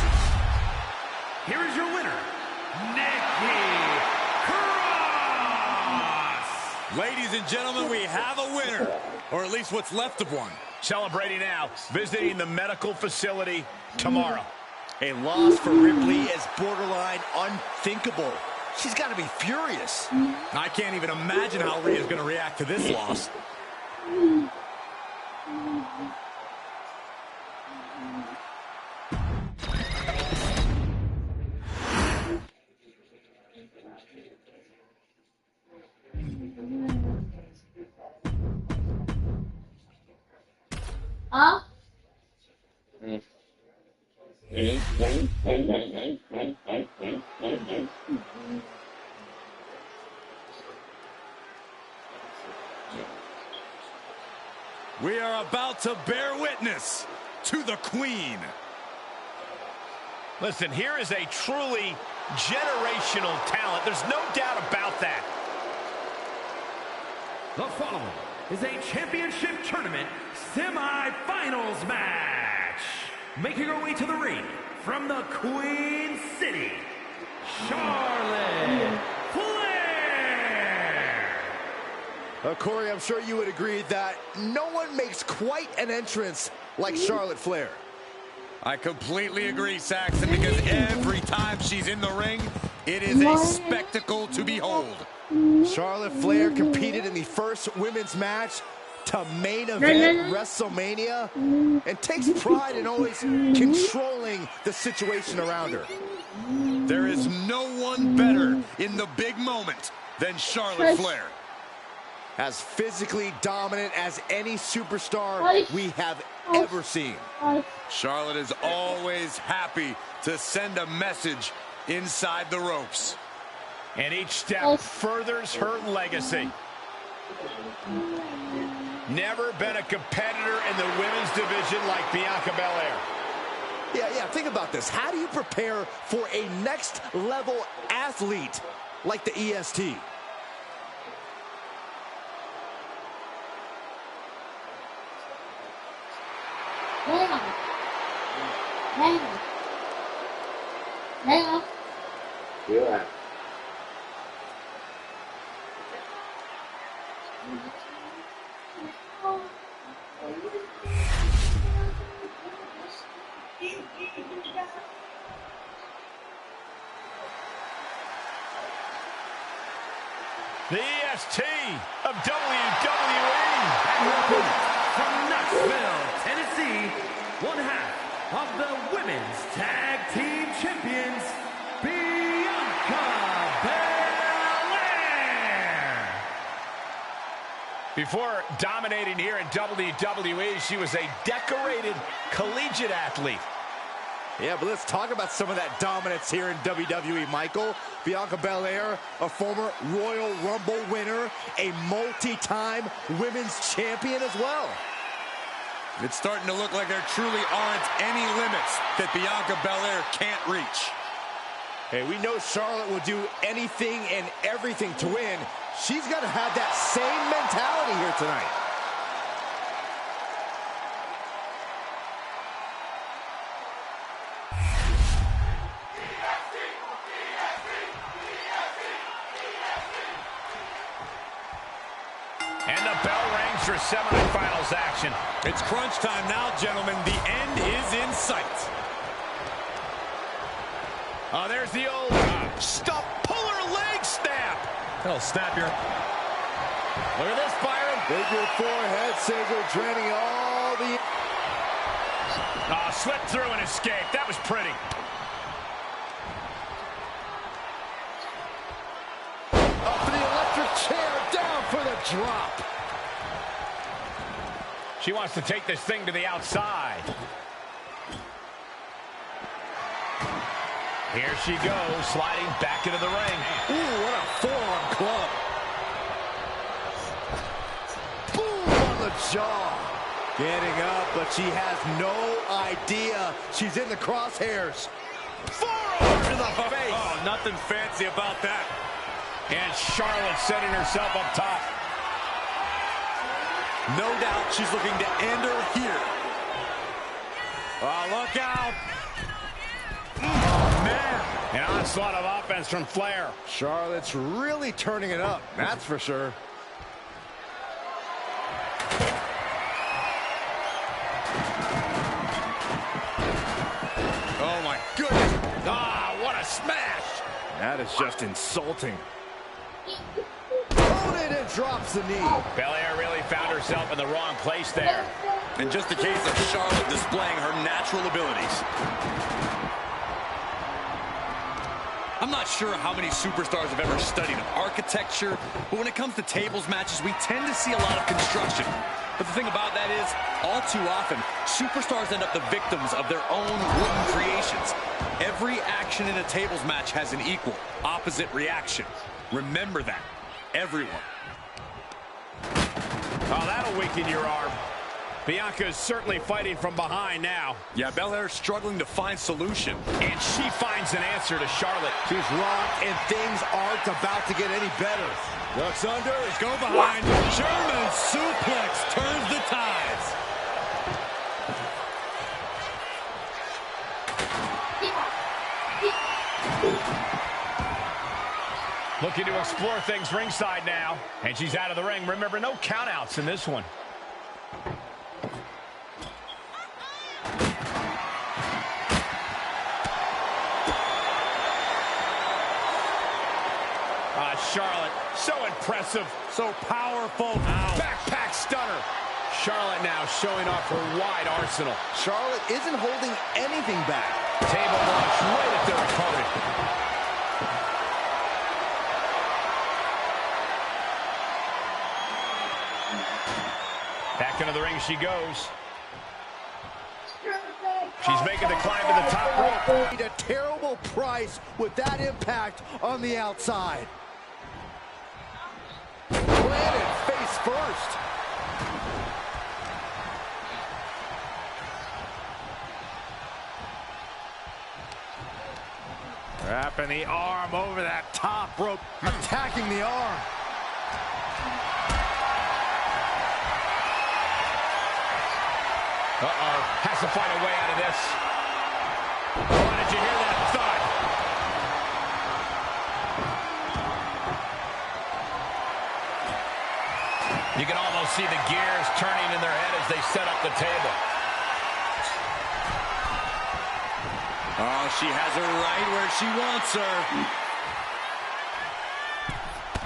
Speaker 2: Here is your winner, Nikki Cross.
Speaker 1: Ladies and gentlemen, we have a winner. Or at least what's left of one.
Speaker 3: Celebrating now, visiting the medical facility tomorrow.
Speaker 4: A loss for Ripley is borderline unthinkable. She's got to be furious.
Speaker 1: I can't even imagine how Rhea's going to react to this loss. We are about to bear witness to the Queen.
Speaker 3: Listen, here is a truly generational talent. There's no doubt about that.
Speaker 2: The following is a championship tournament semi-finals match. Making her way to the ring from the Queen City, Charlotte Flair.
Speaker 4: Corey, I'm sure you would agree that no one makes quite an entrance like Charlotte Flair.
Speaker 1: I completely agree, Saxon, because every time she's in the ring, it is a spectacle to behold.
Speaker 4: Charlotte Flair competed in the first women's match to main event WrestleMania and takes pride in always controlling the situation around her.
Speaker 1: There is no one better in the big moment than Charlotte Flair.
Speaker 4: As physically dominant as any superstar we have ever seen.
Speaker 1: Charlotte is always happy to send a message inside the ropes.
Speaker 3: And each step furthers her legacy. Never been a competitor in the women's division like Bianca Belair.
Speaker 4: Yeah, think about this. How do you prepare for a next level athlete like the EST?
Speaker 5: Yeah.
Speaker 3: The EST of WWE.
Speaker 2: And your opponent from Knoxville, Tennessee, one half of the Women's Tag Team Champions, Bianca Belair.
Speaker 3: Before dominating here in WWE, she was a decorated collegiate athlete.
Speaker 4: Yeah, but let's talk about some of that dominance here in WWE, Michael. Bianca Belair, a former Royal Rumble winner, a multi-time women's champion as well.
Speaker 1: It's starting to look like there truly aren't any limits that Bianca Belair can't reach.
Speaker 4: Hey, we know Charlotte will do anything and everything to win. She's got to have that same mentality here tonight.
Speaker 3: And the bell rings for semifinals action.
Speaker 1: It's crunch time now, gentlemen. The end is in sight.
Speaker 3: Oh, there's the old stump puller leg snap.
Speaker 1: That'll snap your...
Speaker 3: Look at this, Byron.
Speaker 4: Figure four head scissor draining all the...
Speaker 3: Oh, slipped through and escaped. That was pretty.
Speaker 4: Up for the electric chair, down for the drop.
Speaker 3: She wants to take this thing to the outside. Here she goes, sliding back into the ring.
Speaker 4: Ooh, what a forearm club. Boom on the jaw. Getting up, but she has no idea she's in the crosshairs.
Speaker 3: Forearm to the face.
Speaker 1: Oh, nothing fancy about that.
Speaker 3: And Charlotte setting herself up top.
Speaker 1: No doubt she's looking to end her here. Oh, look out.
Speaker 3: Man. An onslaught of offense from Flair.
Speaker 4: Charlotte's really turning it up, that's for sure.
Speaker 1: Oh, my goodness.
Speaker 3: Ah, what a smash.
Speaker 4: That is just insulting. Opponent and drops the knee.
Speaker 3: Belair really found herself in the wrong place there.
Speaker 1: And just a case of Charlotte displaying her natural abilities. I'm not sure how many superstars have ever studied architecture, but when it comes to tables matches, we tend to see a lot of construction. But the thing about that is, all too often, superstars end up the victims of their own wooden creations. Every action in a tables match has an equal, opposite reaction. Remember that, everyone.
Speaker 3: Oh, that'll weaken your arm. Bianca is certainly fighting from behind now.
Speaker 1: Yeah, Belair's struggling to find solution.
Speaker 3: And she finds an answer to Charlotte.
Speaker 4: She's rocked, and things aren't about to get any better.
Speaker 1: Ducks under, go behind. German suplex turns the tides.
Speaker 3: Looking to explore things ringside now. And she's out of the ring. Remember, no countouts in this one. Charlotte, so impressive, so powerful. Ow. Backpack stunner. Charlotte now showing off her wide arsenal.
Speaker 4: Charlotte isn't holding anything back.
Speaker 3: Table launch right at their opponent. Back into the ring she goes. She's making the climb to the top rope.
Speaker 4: Paid a terrible price with that impact on the outside. Planted face first.
Speaker 3: Wrapping the arm over that top rope.
Speaker 4: Attacking the arm.
Speaker 3: Uh-oh. Has to find a way out of this. Oh, did you hear that thud? You can almost see the gears turning in their head as they set up the table.
Speaker 1: Oh, she has her right where she wants her.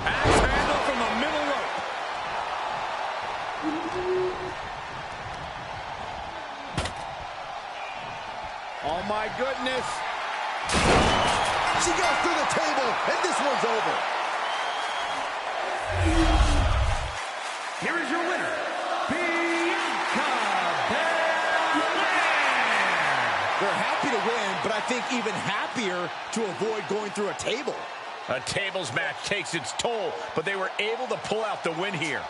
Speaker 1: Axe handle from the middle rope.
Speaker 4: Oh, my goodness. She goes through the table, and this one's over.
Speaker 2: Here is your winner, Bianca Belair.
Speaker 4: They're happy to win, but I think even happier to avoid going through a table.
Speaker 3: A tables match takes its toll, but they were able to pull out the win here.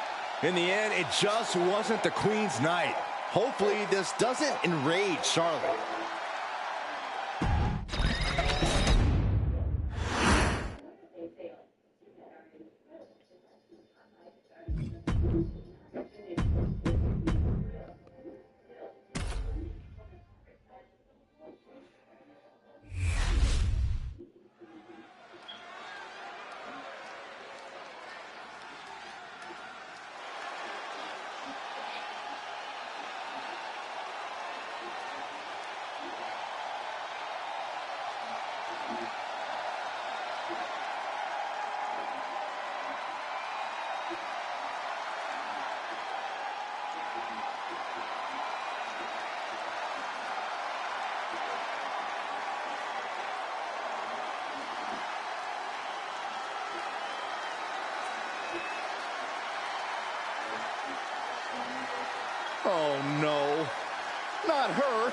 Speaker 4: In the end, it just wasn't the Queen's night. Hopefully, this doesn't enrage Charlotte. Oh, no. Not her.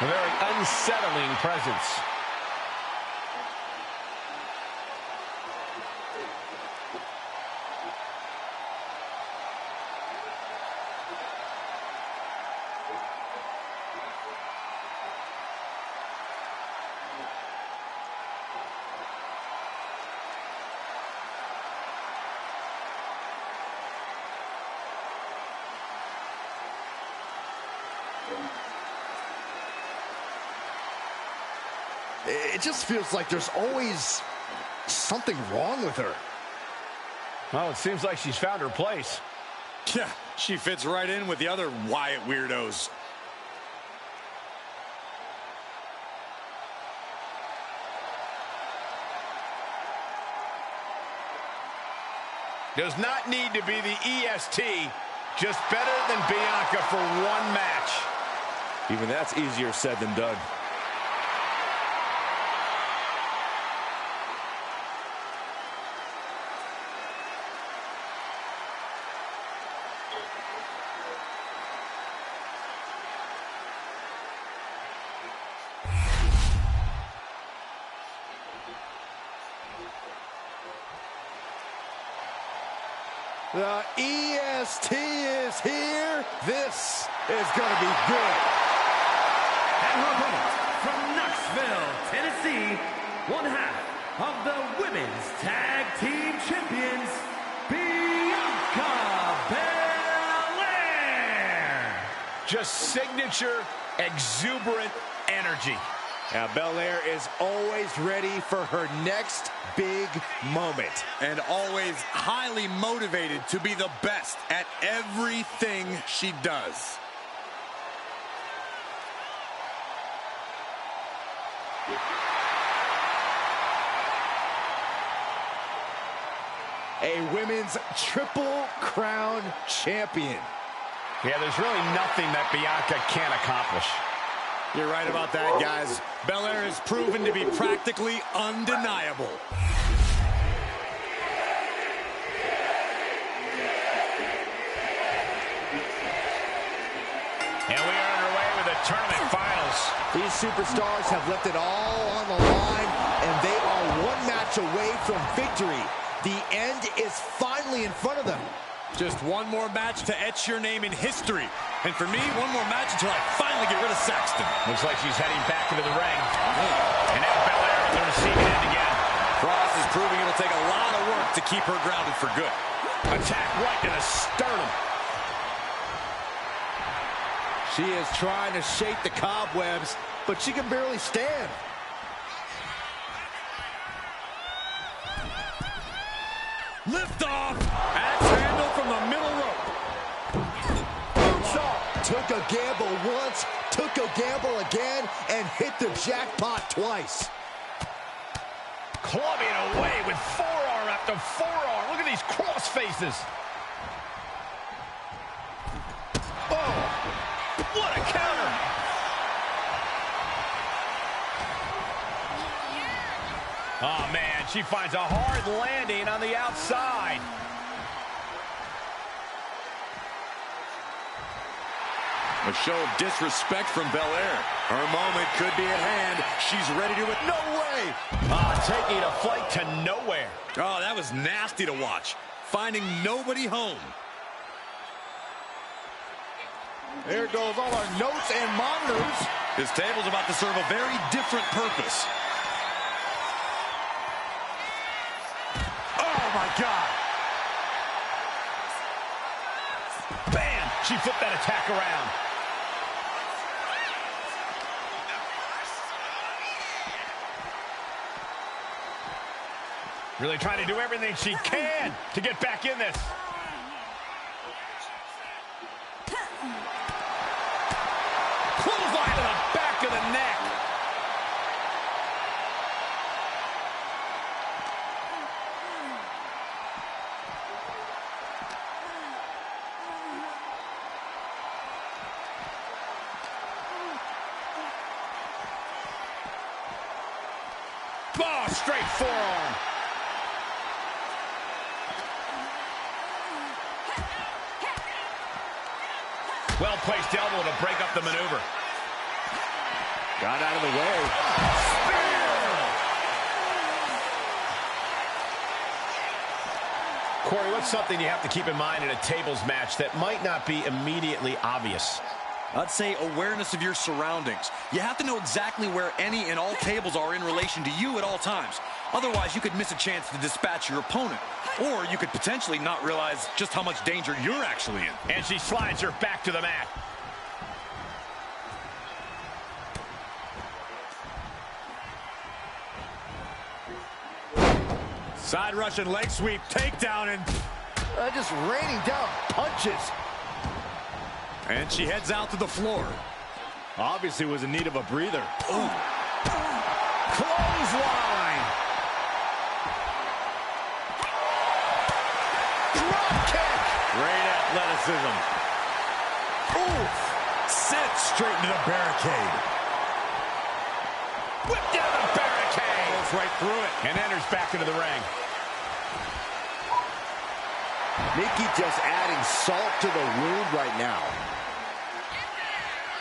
Speaker 3: A very unsettling presence.
Speaker 4: It just feels like there's always something wrong with her.
Speaker 3: Well, it seems like she's found her place.
Speaker 1: Yeah, she fits right in with the other Wyatt weirdos.
Speaker 3: Does not need to be the EST, just better than Bianca for one match.
Speaker 1: Even that's easier said than done.
Speaker 4: The EST is here. This is going to be good.
Speaker 2: And her opponent from Knoxville, Tennessee, one half of the Women's Tag Team Champions, Bianca Belair.
Speaker 3: Just signature, exuberant energy.
Speaker 4: Now, Belair is always ready for her next big moment.
Speaker 1: And always highly motivated to be the best at everything she does.
Speaker 4: A women's Triple Crown champion.
Speaker 3: Yeah, there's really nothing that Bianca can't accomplish.
Speaker 1: You're right about that, guys. Belair is proven to be practically undeniable.
Speaker 3: And we are underway with the tournament finals.
Speaker 4: These superstars have left it all on the line, and they are one match away from victory. The end is finally in front of them.
Speaker 1: Just one more match to etch your name in history. And for me, one more match until I finally get rid of Saxton.
Speaker 3: Looks like she's heading back into the ring. And now Belair on the receiving end again.
Speaker 1: Cross is proving it'll take a lot of work to keep her grounded for good.
Speaker 3: Attack right to the sternum.
Speaker 4: She is trying to shake the cobwebs, but she can barely stand.
Speaker 1: Lift off. Axe handle from the middle rope.
Speaker 4: Boots off. Took a gamble once, took a gamble again, and hit the jackpot twice.
Speaker 3: Clubbing away with forearm after forearm. Look at these cross faces. Oh, what a counter. Oh, man, she finds a hard landing on the outside.
Speaker 1: A show of disrespect from Belair. Her moment could be at hand. She's ready to it. No way!
Speaker 3: Taking a flight to nowhere.
Speaker 1: Oh, that was nasty to watch. Finding nobody home.
Speaker 4: There goes all our notes and monitors.
Speaker 1: This table's about to serve a very different purpose.
Speaker 3: Oh, my God. Bam! She flipped that attack around. Really trying to do everything she can to get back in this. Clothesline to the back of the neck. Oh, straight forearm. Well-placed elbow to break up the maneuver.
Speaker 4: Got out of the way.
Speaker 3: Corey, what's something you have to keep in mind in a tables match that might not be immediately obvious?
Speaker 1: I'd say awareness of your surroundings. You have to know exactly where any and all tables are in relation to you at all times. Otherwise, you could miss a chance to dispatch your opponent. Or you could potentially not realize just how much danger you're actually in.
Speaker 3: And she slides her back to the mat.
Speaker 1: Side Russian leg sweep, takedown, and
Speaker 4: just raining down punches.
Speaker 1: And she heads out to the floor.
Speaker 4: Obviously was in need of a breather.
Speaker 1: Ooh. Clothesline.
Speaker 4: Drop kick.
Speaker 1: Great athleticism. Oof. Sits straight into the barricade.
Speaker 3: Whip down the barricade.
Speaker 1: Goes right through it.
Speaker 3: And enters back into the ring.
Speaker 4: Nikki just adding salt to the wound right now.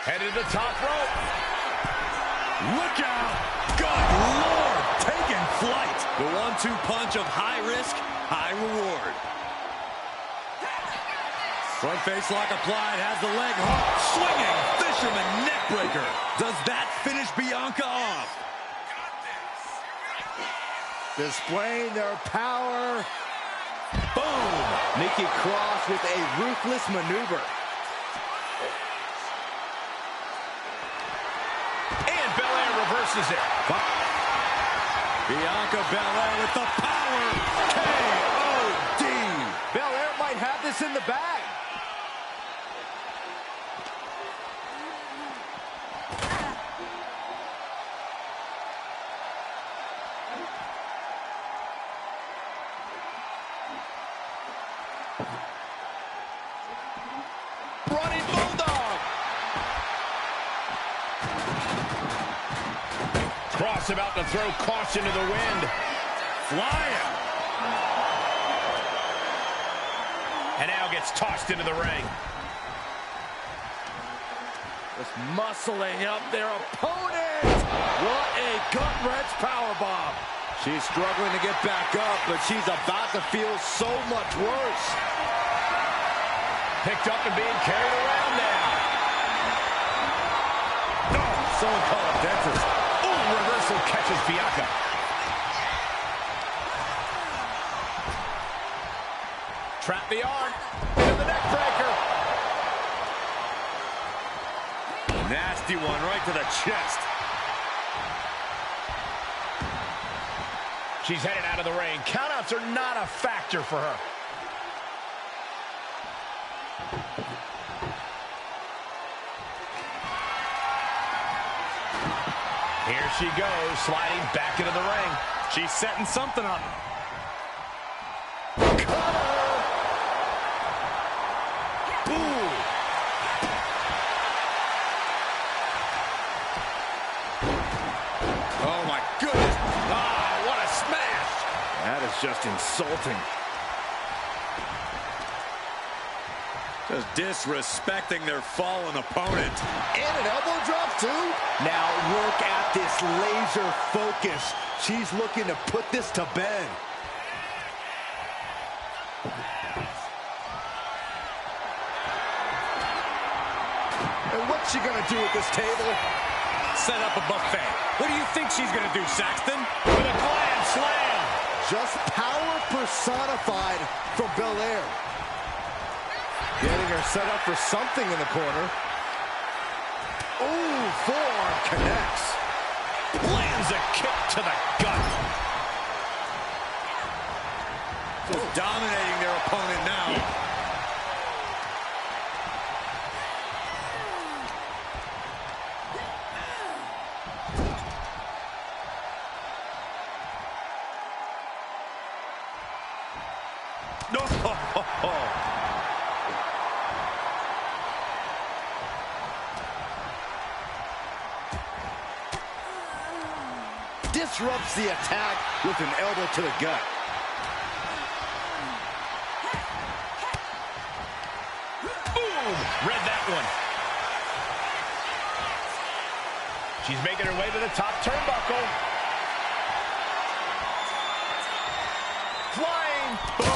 Speaker 3: Headed to the top rope.
Speaker 1: Look out! Good Lord! Taking flight. The 1-2 punch of high risk, high reward. Front face lock applied, has the leg hook. Swinging fisherman neckbreaker. Does that finish Bianca off?
Speaker 4: Displaying their power.
Speaker 1: Boom!
Speaker 4: Nikki Cross with a ruthless maneuver.
Speaker 3: And Belair reverses it.
Speaker 1: Bianca Belair with the power. K.O.D.
Speaker 4: Belair might have this in the bag.
Speaker 1: Running Bulldog.
Speaker 3: Cross about to throw caution to the wind.
Speaker 1: Flying.
Speaker 3: And now gets tossed into the ring.
Speaker 4: Just muscling up their opponent. What a gut-wrench powerbomb. She's struggling to get back up, but she's about to feel so much worse.
Speaker 3: Picked up and being carried around now.
Speaker 1: Oh, someone call a dentist.
Speaker 3: Ooh, reversal catches Bianca. Trap the arm. Into the neck breaker.
Speaker 1: Nasty one right to the chest.
Speaker 3: She's headed out of the ring. Countouts are not a factor for her. Here she goes, sliding back into the ring.
Speaker 1: She's setting something up.
Speaker 3: Ooh.
Speaker 1: Oh, my goodness. Ah, what a smash.
Speaker 4: That is just insulting.
Speaker 1: Just disrespecting their fallen opponent.
Speaker 4: And an elbow drop, too. Now look at this laser focus. She's looking to put this to bed. And what's she gonna do at this table?
Speaker 1: Set up a buffet. What do you think she's going to do, Saxton?
Speaker 3: With a glam slam.
Speaker 4: Just power personified from Belair. Getting her set up for something in the corner. Ooh, forearm connects.
Speaker 3: Lands a kick to the gut.
Speaker 1: Just dominating their opponent now. No.
Speaker 4: Disrupts the attack with an elbow to the gut.
Speaker 3: Ooh, Boom! Read that one. She's making her way to the top turnbuckle. Flying. Boom.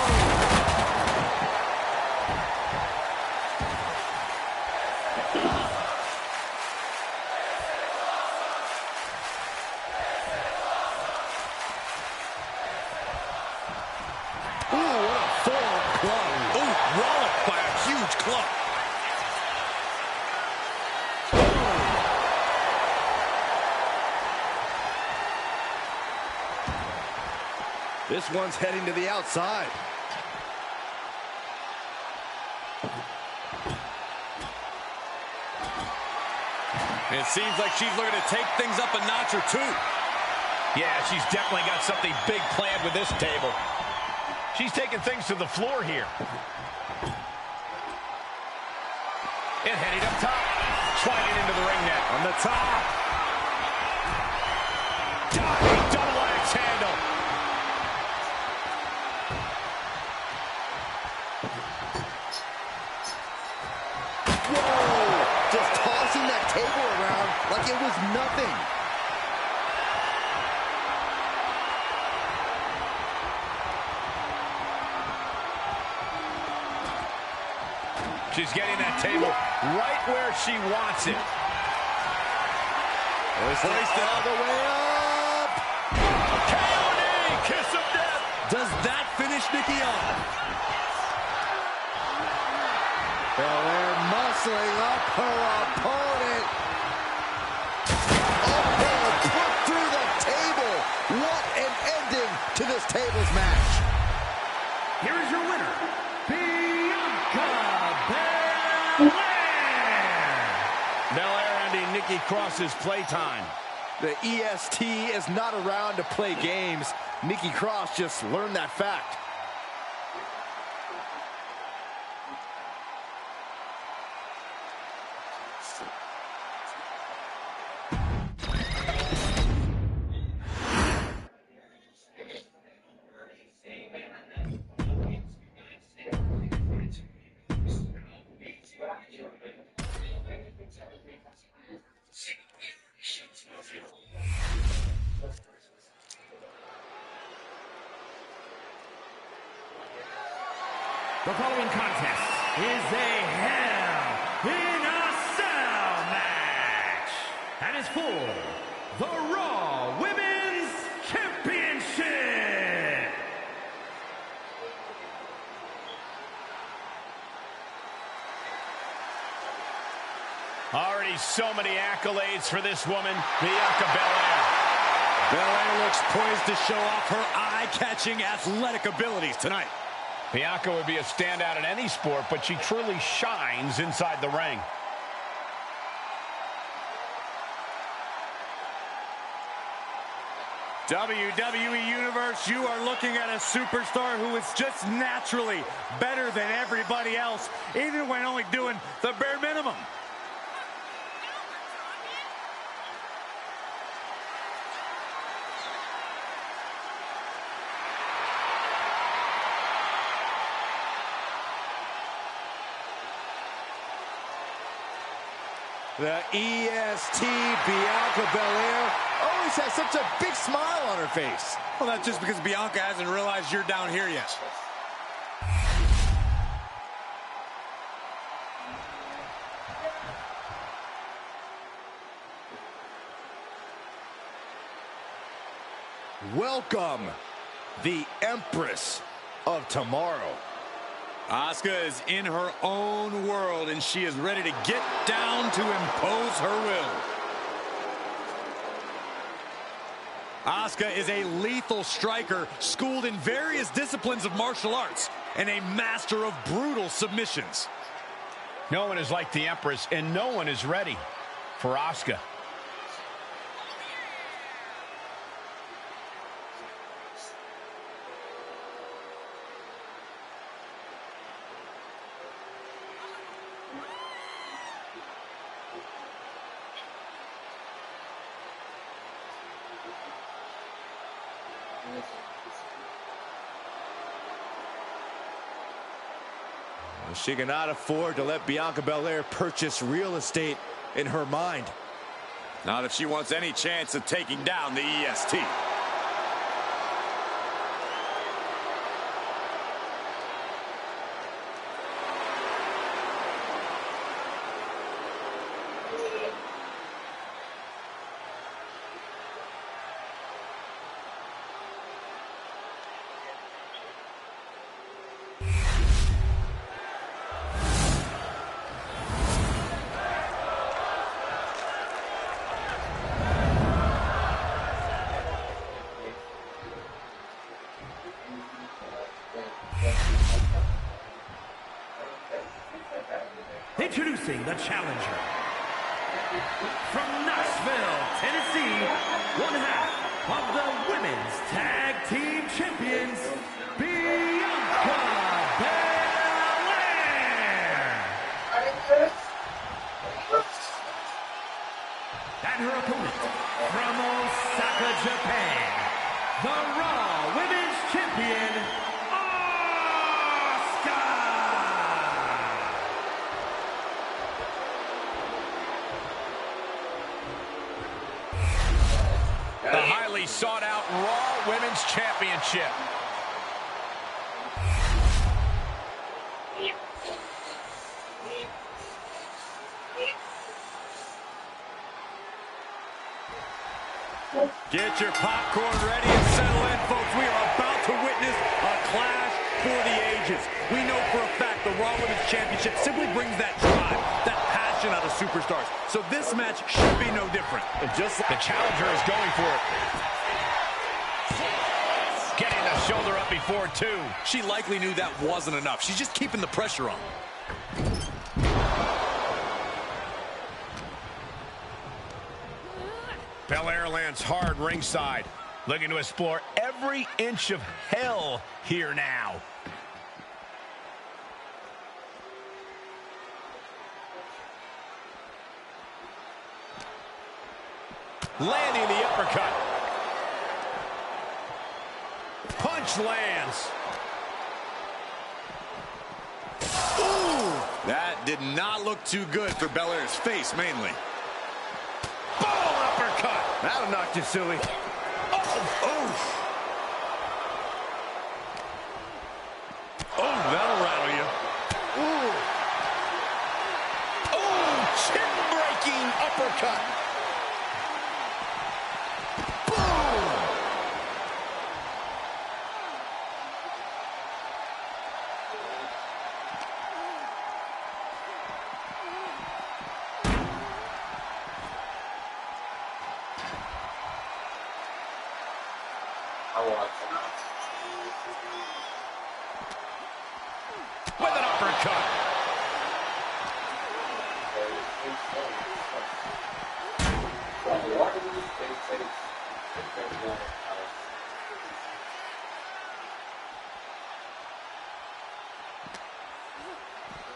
Speaker 4: This one's heading to the outside.
Speaker 1: It seems like she's looking to take things up a notch or two.
Speaker 3: Yeah, she's definitely got something big planned with this table. She's taking things to the floor here. And heading up top. Sliding into the ring net.
Speaker 1: On the top.
Speaker 3: Diving double axe handle.
Speaker 4: Whoa! Just tossing that table around like it was nothing.
Speaker 3: She's getting that table right where she wants it.
Speaker 4: Placed it all the way up.
Speaker 3: KOD, kiss of death.
Speaker 1: Does that finish Nikki off?
Speaker 4: Belair muscling up her opponent. Oh, put through the table. What an ending to this tables match.
Speaker 2: Here is your winner, Bianca Belair.
Speaker 3: Belair ending Nikki Cross's playtime.
Speaker 4: The EST is not around to play games. Nikki Cross just learned that fact.
Speaker 2: The following contest is a Hell in a Cell match and is for the Raw Women's Championship.
Speaker 3: Already so many accolades for this woman, Bianca Belair.
Speaker 1: Belair looks poised to show off her eye-catching athletic abilities tonight.
Speaker 3: Bianca would be a standout in any sport, but she truly shines inside the ring.
Speaker 1: WWE Universe, you are looking at a superstar who is just naturally better than everybody else, even when only doing the bare minimum.
Speaker 4: The EST Bianca Belair always has such a big smile on her face.
Speaker 1: Well, that's just because Bianca hasn't realized you're down here yet.
Speaker 4: Welcome, the Empress of Tomorrow.
Speaker 1: Asuka is in her own world, and she is ready to get down to impose her will. Asuka is a lethal striker, schooled in various disciplines of martial arts, and a master of brutal submissions.
Speaker 3: No one is like the Empress, and no one is ready for Asuka.
Speaker 4: She cannot afford to let Bianca Belair purchase real estate in her mind.
Speaker 1: Not if she wants any chance of taking down the EST.
Speaker 2: Introducing the challenger. From Knoxville, Tennessee, one half of the Women's Tag Team Champions, Bianca Belair. And her opponent, from Osaka, Japan, the Raw Women's Champion,
Speaker 3: the highly sought-out Raw Women's Championship.
Speaker 1: Get your popcorn ready and settle in, folks. We are about to witness a clash for the ages. We know for a fact the Raw Women's Championship simply brings that drive, that passion out of superstars. So this match should be no different.
Speaker 3: And just the challenger is going for it. Getting the shoulder up before two.
Speaker 1: She likely knew that wasn't enough. She's just keeping the pressure on.
Speaker 3: Belair lands hard ringside. Looking to explore every inch of hell here now. Landing the uppercut. Punch lands.
Speaker 1: Ooh! That did not look too good for Belair's face, mainly.
Speaker 3: Boom! Uppercut.
Speaker 4: That'll knock you silly.
Speaker 1: Oh, that'll rattle you.
Speaker 3: Ooh. Oh, chin-breaking uppercut. With an uppercut.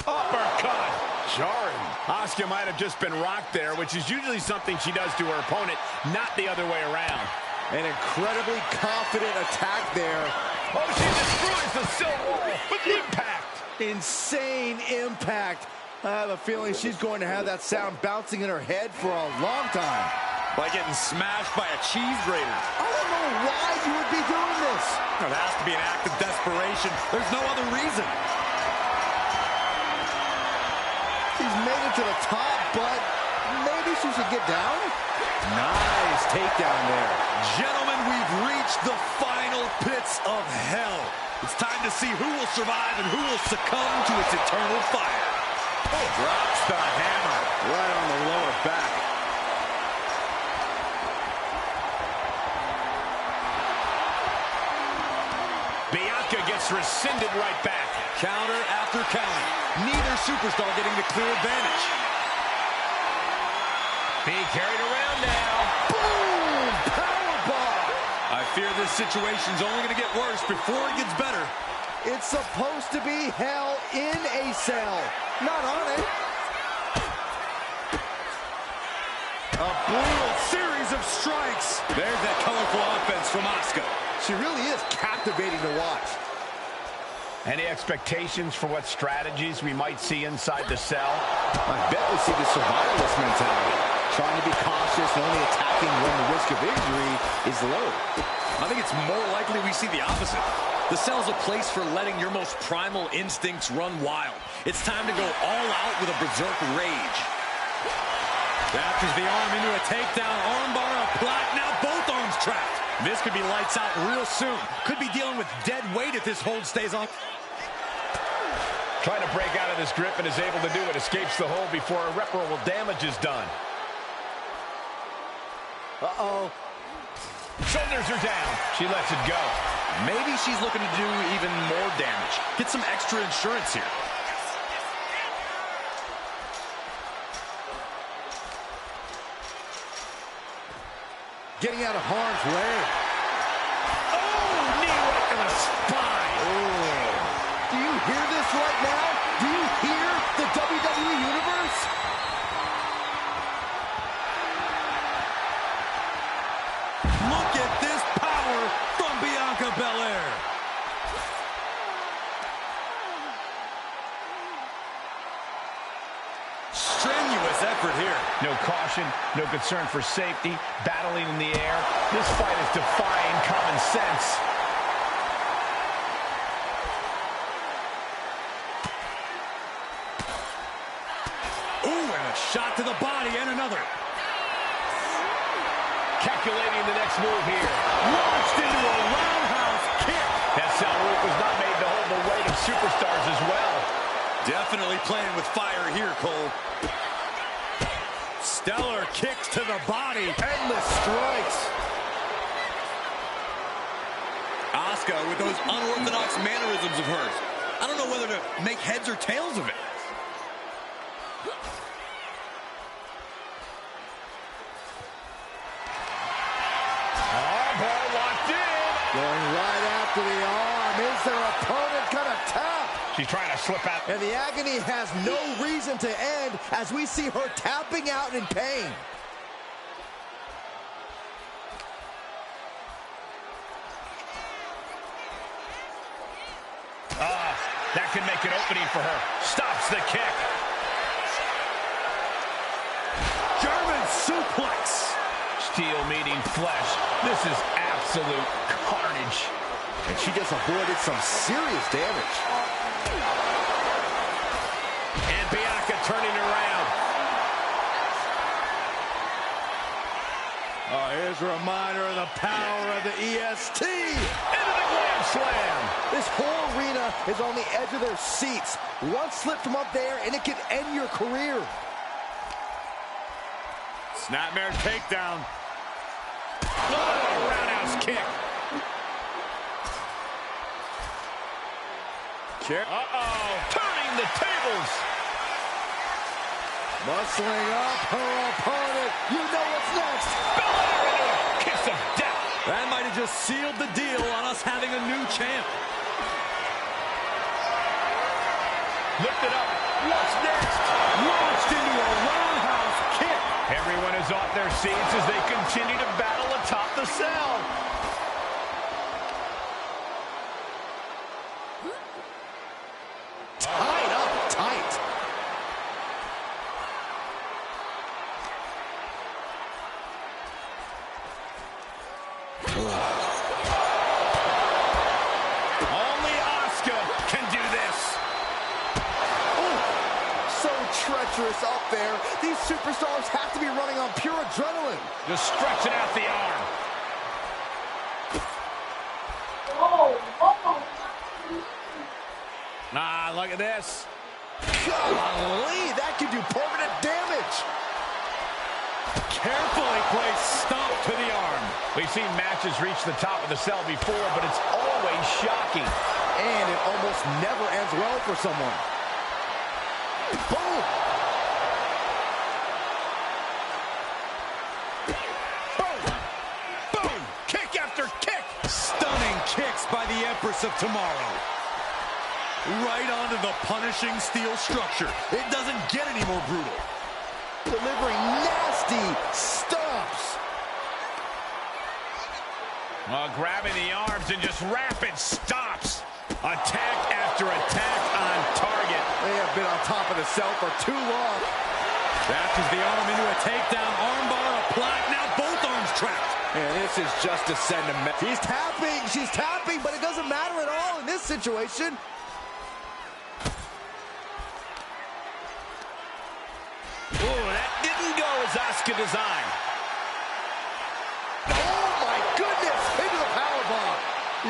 Speaker 3: Uppercut. Jarring. Asuka might have just been rocked there, which is usually something she does to her opponent, not the other way around.
Speaker 4: An incredibly confident attack there.
Speaker 3: Oh, she destroys the silk wall with impact.
Speaker 4: Insane impact. I have a feeling she's going to have that sound bouncing in her head for a long time.
Speaker 1: Like getting smashed by a cheese grater.
Speaker 4: I don't know why you would be doing this.
Speaker 1: It has to be an act of desperation. There's no other reason.
Speaker 4: She's made it to the top, but maybe she should get down. Nice takedown there.
Speaker 1: Gentlemen, we've reached the final pits of hell. It's time to see who will survive and who will succumb to its eternal fire. Oh, drops the hammer right on the lower back.
Speaker 3: Bianca gets rescinded right back.
Speaker 1: Counter after counter. Neither superstar getting the clear advantage.
Speaker 3: Being carried around now.
Speaker 4: Boom! Powerbomb!
Speaker 1: I fear this situation's only going to get worse before it gets better.
Speaker 4: It's supposed to be hell in a cell, not on it. A brutal series of strikes.
Speaker 1: There's that colorful offense from Asuka.
Speaker 4: She really is captivating to watch.
Speaker 3: Any expectations for what strategies we might see inside the cell?
Speaker 4: I bet we see the survivalist mentality. Trying to be cautious and only attacking when the risk of injury is low.
Speaker 1: I think it's more likely we see the opposite. The cell's a place for letting your most primal instincts run wild. It's time to go all out with a berserk rage. Captures the arm into a takedown, armbar, a plot, now both arms trapped. This could be lights out real soon. Could be dealing with dead weight if this hold stays on.
Speaker 3: Trying to break out of this grip and is able to do it. Escapes the hold before irreparable damage is done.
Speaker 4: Uh-oh.
Speaker 3: Shoulders are down. She lets it go.
Speaker 1: Maybe she's looking to do even more damage. Get some extra insurance here.
Speaker 4: Getting out of harm's way.
Speaker 3: Oh, knee right to the spine.
Speaker 4: Oh. Do you hear this right now? Do you hear the WWE Universe?
Speaker 1: Look at this power from Bianca Belair. Strenuous effort here.
Speaker 3: No caution, no concern for safety, battling in the air. This fight is defying common sense.
Speaker 1: Ooh, and a shot to the body and another.
Speaker 3: Calculating the next move here.
Speaker 1: Launched into a roundhouse kick.
Speaker 3: That cell rope was not made to hold the weight of superstars as well.
Speaker 1: Definitely playing with fire here, Cole. Stellar kicks to the body.
Speaker 4: Endless strikes.
Speaker 1: Asuka with those unorthodox mannerisms of hers. I don't know whether to make heads or tails of it.
Speaker 3: Armbar locked in.
Speaker 4: Going right after the arm. Is their opponent gonna tap?
Speaker 3: She's trying to slip out.
Speaker 4: And the agony has no reason to end as we see her tapping out in pain.
Speaker 3: That could make an opening for her. Stops the kick.
Speaker 1: German suplex.
Speaker 3: Steel meeting flesh. This is absolute carnage.
Speaker 4: And she just avoided some serious damage.
Speaker 3: And Bianca turning around.
Speaker 4: Oh, here's a reminder of the power of the EST.
Speaker 3: Into the Grand Slam.
Speaker 4: This whole arena is on the edge of their seats. One slip from up there and it can end your career.
Speaker 1: Snapmare takedown.
Speaker 3: Oh, roundhouse kick. Turning the tables.
Speaker 4: Muscling up her opponent. You know what's next.
Speaker 3: Belair into a kiss of death.
Speaker 1: That might have just sealed the deal on us having a new champ.
Speaker 3: Lifted up. What's next?
Speaker 1: Launched into a roundhouse kick.
Speaker 3: Everyone is off their seats as they continue to battle atop the cell.
Speaker 4: Tied up tight.
Speaker 3: Only Asuka can do this.
Speaker 4: So treacherous up there. These superstars have to be running on pure adrenaline.
Speaker 3: Just stretching out the arm. Look at this.
Speaker 4: Golly, that could do permanent damage.
Speaker 1: Carefully placed stomp to the arm.
Speaker 3: We've seen matches reach the top of the cell before, but it's always shocking.
Speaker 4: And it almost never ends well for someone. Boom!
Speaker 3: Boom! Boom! Kick after kick!
Speaker 1: Stunning kicks by the Empress of Tomorrow. Right onto the punishing steel structure. It doesn't get any more brutal.
Speaker 4: Delivering nasty stomps.
Speaker 3: Grabbing the arms and just rapid stops. Attack after attack on target.
Speaker 4: They have been on top of the cell for too long.
Speaker 1: Wraps the arm into a takedown, armbar, a plat. Now both arms trapped.
Speaker 4: And this is just to send a message. She's tapping, but it doesn't matter at all in this situation.
Speaker 3: Oh, that didn't go as Asuka designed.
Speaker 4: Oh my goodness, into the powerbomb.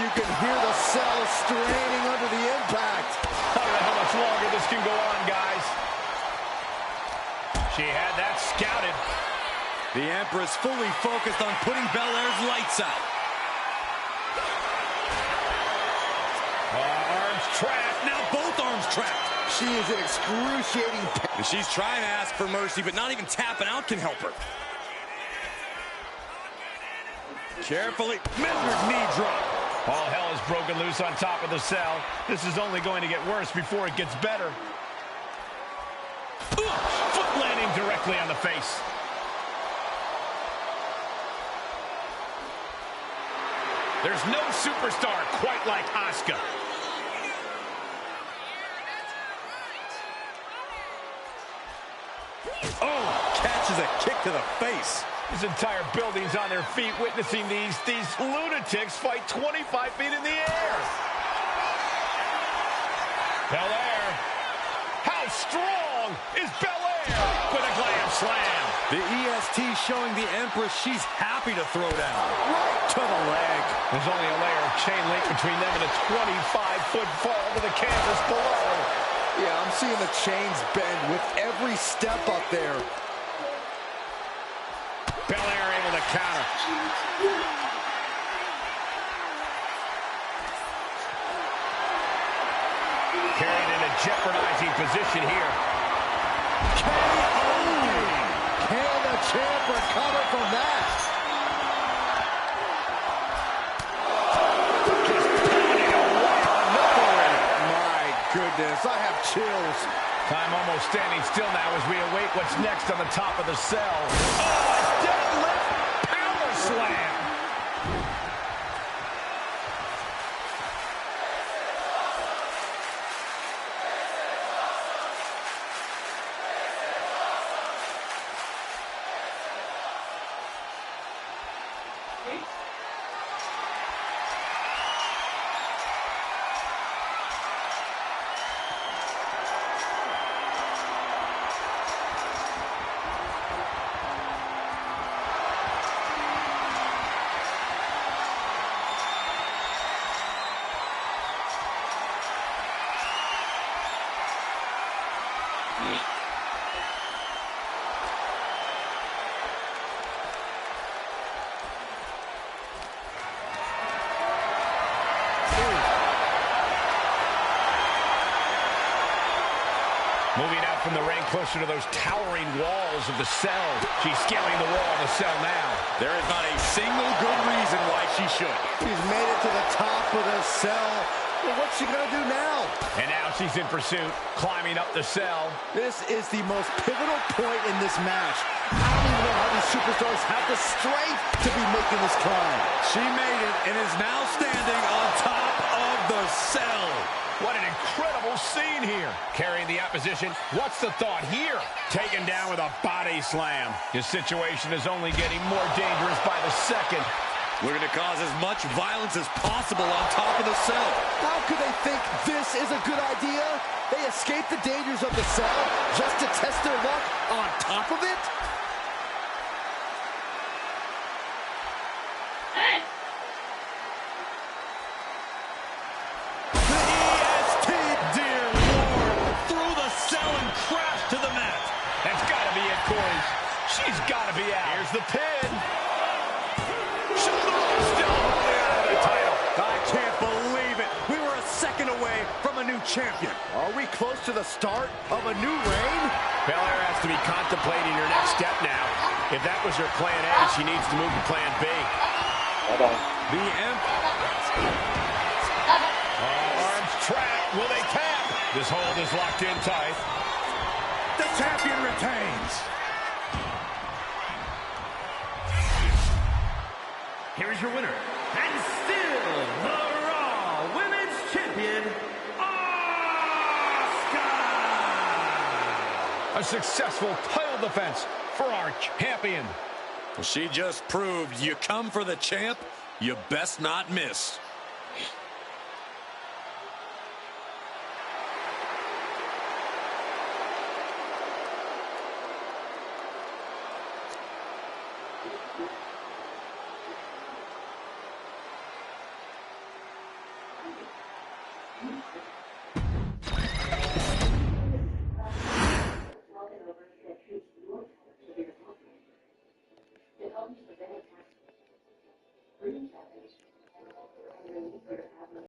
Speaker 4: You can hear the cell straining under the impact.
Speaker 3: I don't know how much longer this can go on, guys. She had that scouted.
Speaker 1: The Empress fully focused on putting Belair's lights out.
Speaker 3: Arms trapped.
Speaker 1: Now both arms trapped.
Speaker 4: She is in excruciating pain.
Speaker 1: She's trying to ask for mercy, but not even tapping out can help her. Carefully, measured knee drop.
Speaker 3: All hell is broken loose on top of the cell. This is only going to get worse before it gets better. Foot landing directly on the face. There's no superstar quite like Asuka.
Speaker 1: Oh, catches a kick to the face.
Speaker 3: This entire building's on their feet witnessing these lunatics fight 25 feet in the air. Belair. How strong is Belair with a glam slam?
Speaker 1: The EST showing the Empress she's happy to throw down. Right to the leg.
Speaker 3: There's only a layer of chain link between them and a 25-foot fall to the canvas below.
Speaker 4: Yeah, I'm seeing the chains bend with every step up there.
Speaker 3: Belair able to counter. Carried in a jeopardizing position here.
Speaker 4: KO! Can the champ recover from that?
Speaker 3: Just pounding away on the forehead.
Speaker 4: My goodness, I have chills.
Speaker 3: Time almost standing still now as we await what's next on the top of the cell. Oh, a deadlift power slam. Moving out from the ring closer to those towering walls of the cell. She's scaling the wall of the cell now.
Speaker 1: There is not a single good reason why she should.
Speaker 4: She's made it to the top of the cell. Well, what's she gonna do now?
Speaker 3: And now she's in pursuit, climbing up the cell.
Speaker 4: This is the most pivotal point in this match. I don't even know how these superstars have the strength to be making this climb.
Speaker 1: She made it and is now standing on top of the cell.
Speaker 3: What an incredible scene here. Carrying the opposition. What's the thought here? Taken down with a body slam. His situation is only getting more dangerous by the second.
Speaker 1: Looking to cause as much violence as possible on top of the cell.
Speaker 4: How could they think this is a good idea? They escaped the dangers of the cell just to test their luck on top of it?
Speaker 3: She's got to be out. Here's the pin. Shoulder still holding on to the title.
Speaker 1: I can't believe it. We were a second away from a new champion.
Speaker 4: Are we close to the start of a new reign?
Speaker 3: Belair has to be contemplating her next step now. If that was her plan A, she needs to move to plan B.
Speaker 1: The
Speaker 3: arms trapped. Will they tap? This hold is locked in tight.
Speaker 1: The champion retains.
Speaker 2: Here is your winner, and still the Raw Women's Champion,
Speaker 3: A successful title defense for our champion.
Speaker 1: Well, she just proved you come for the champ, you best not miss.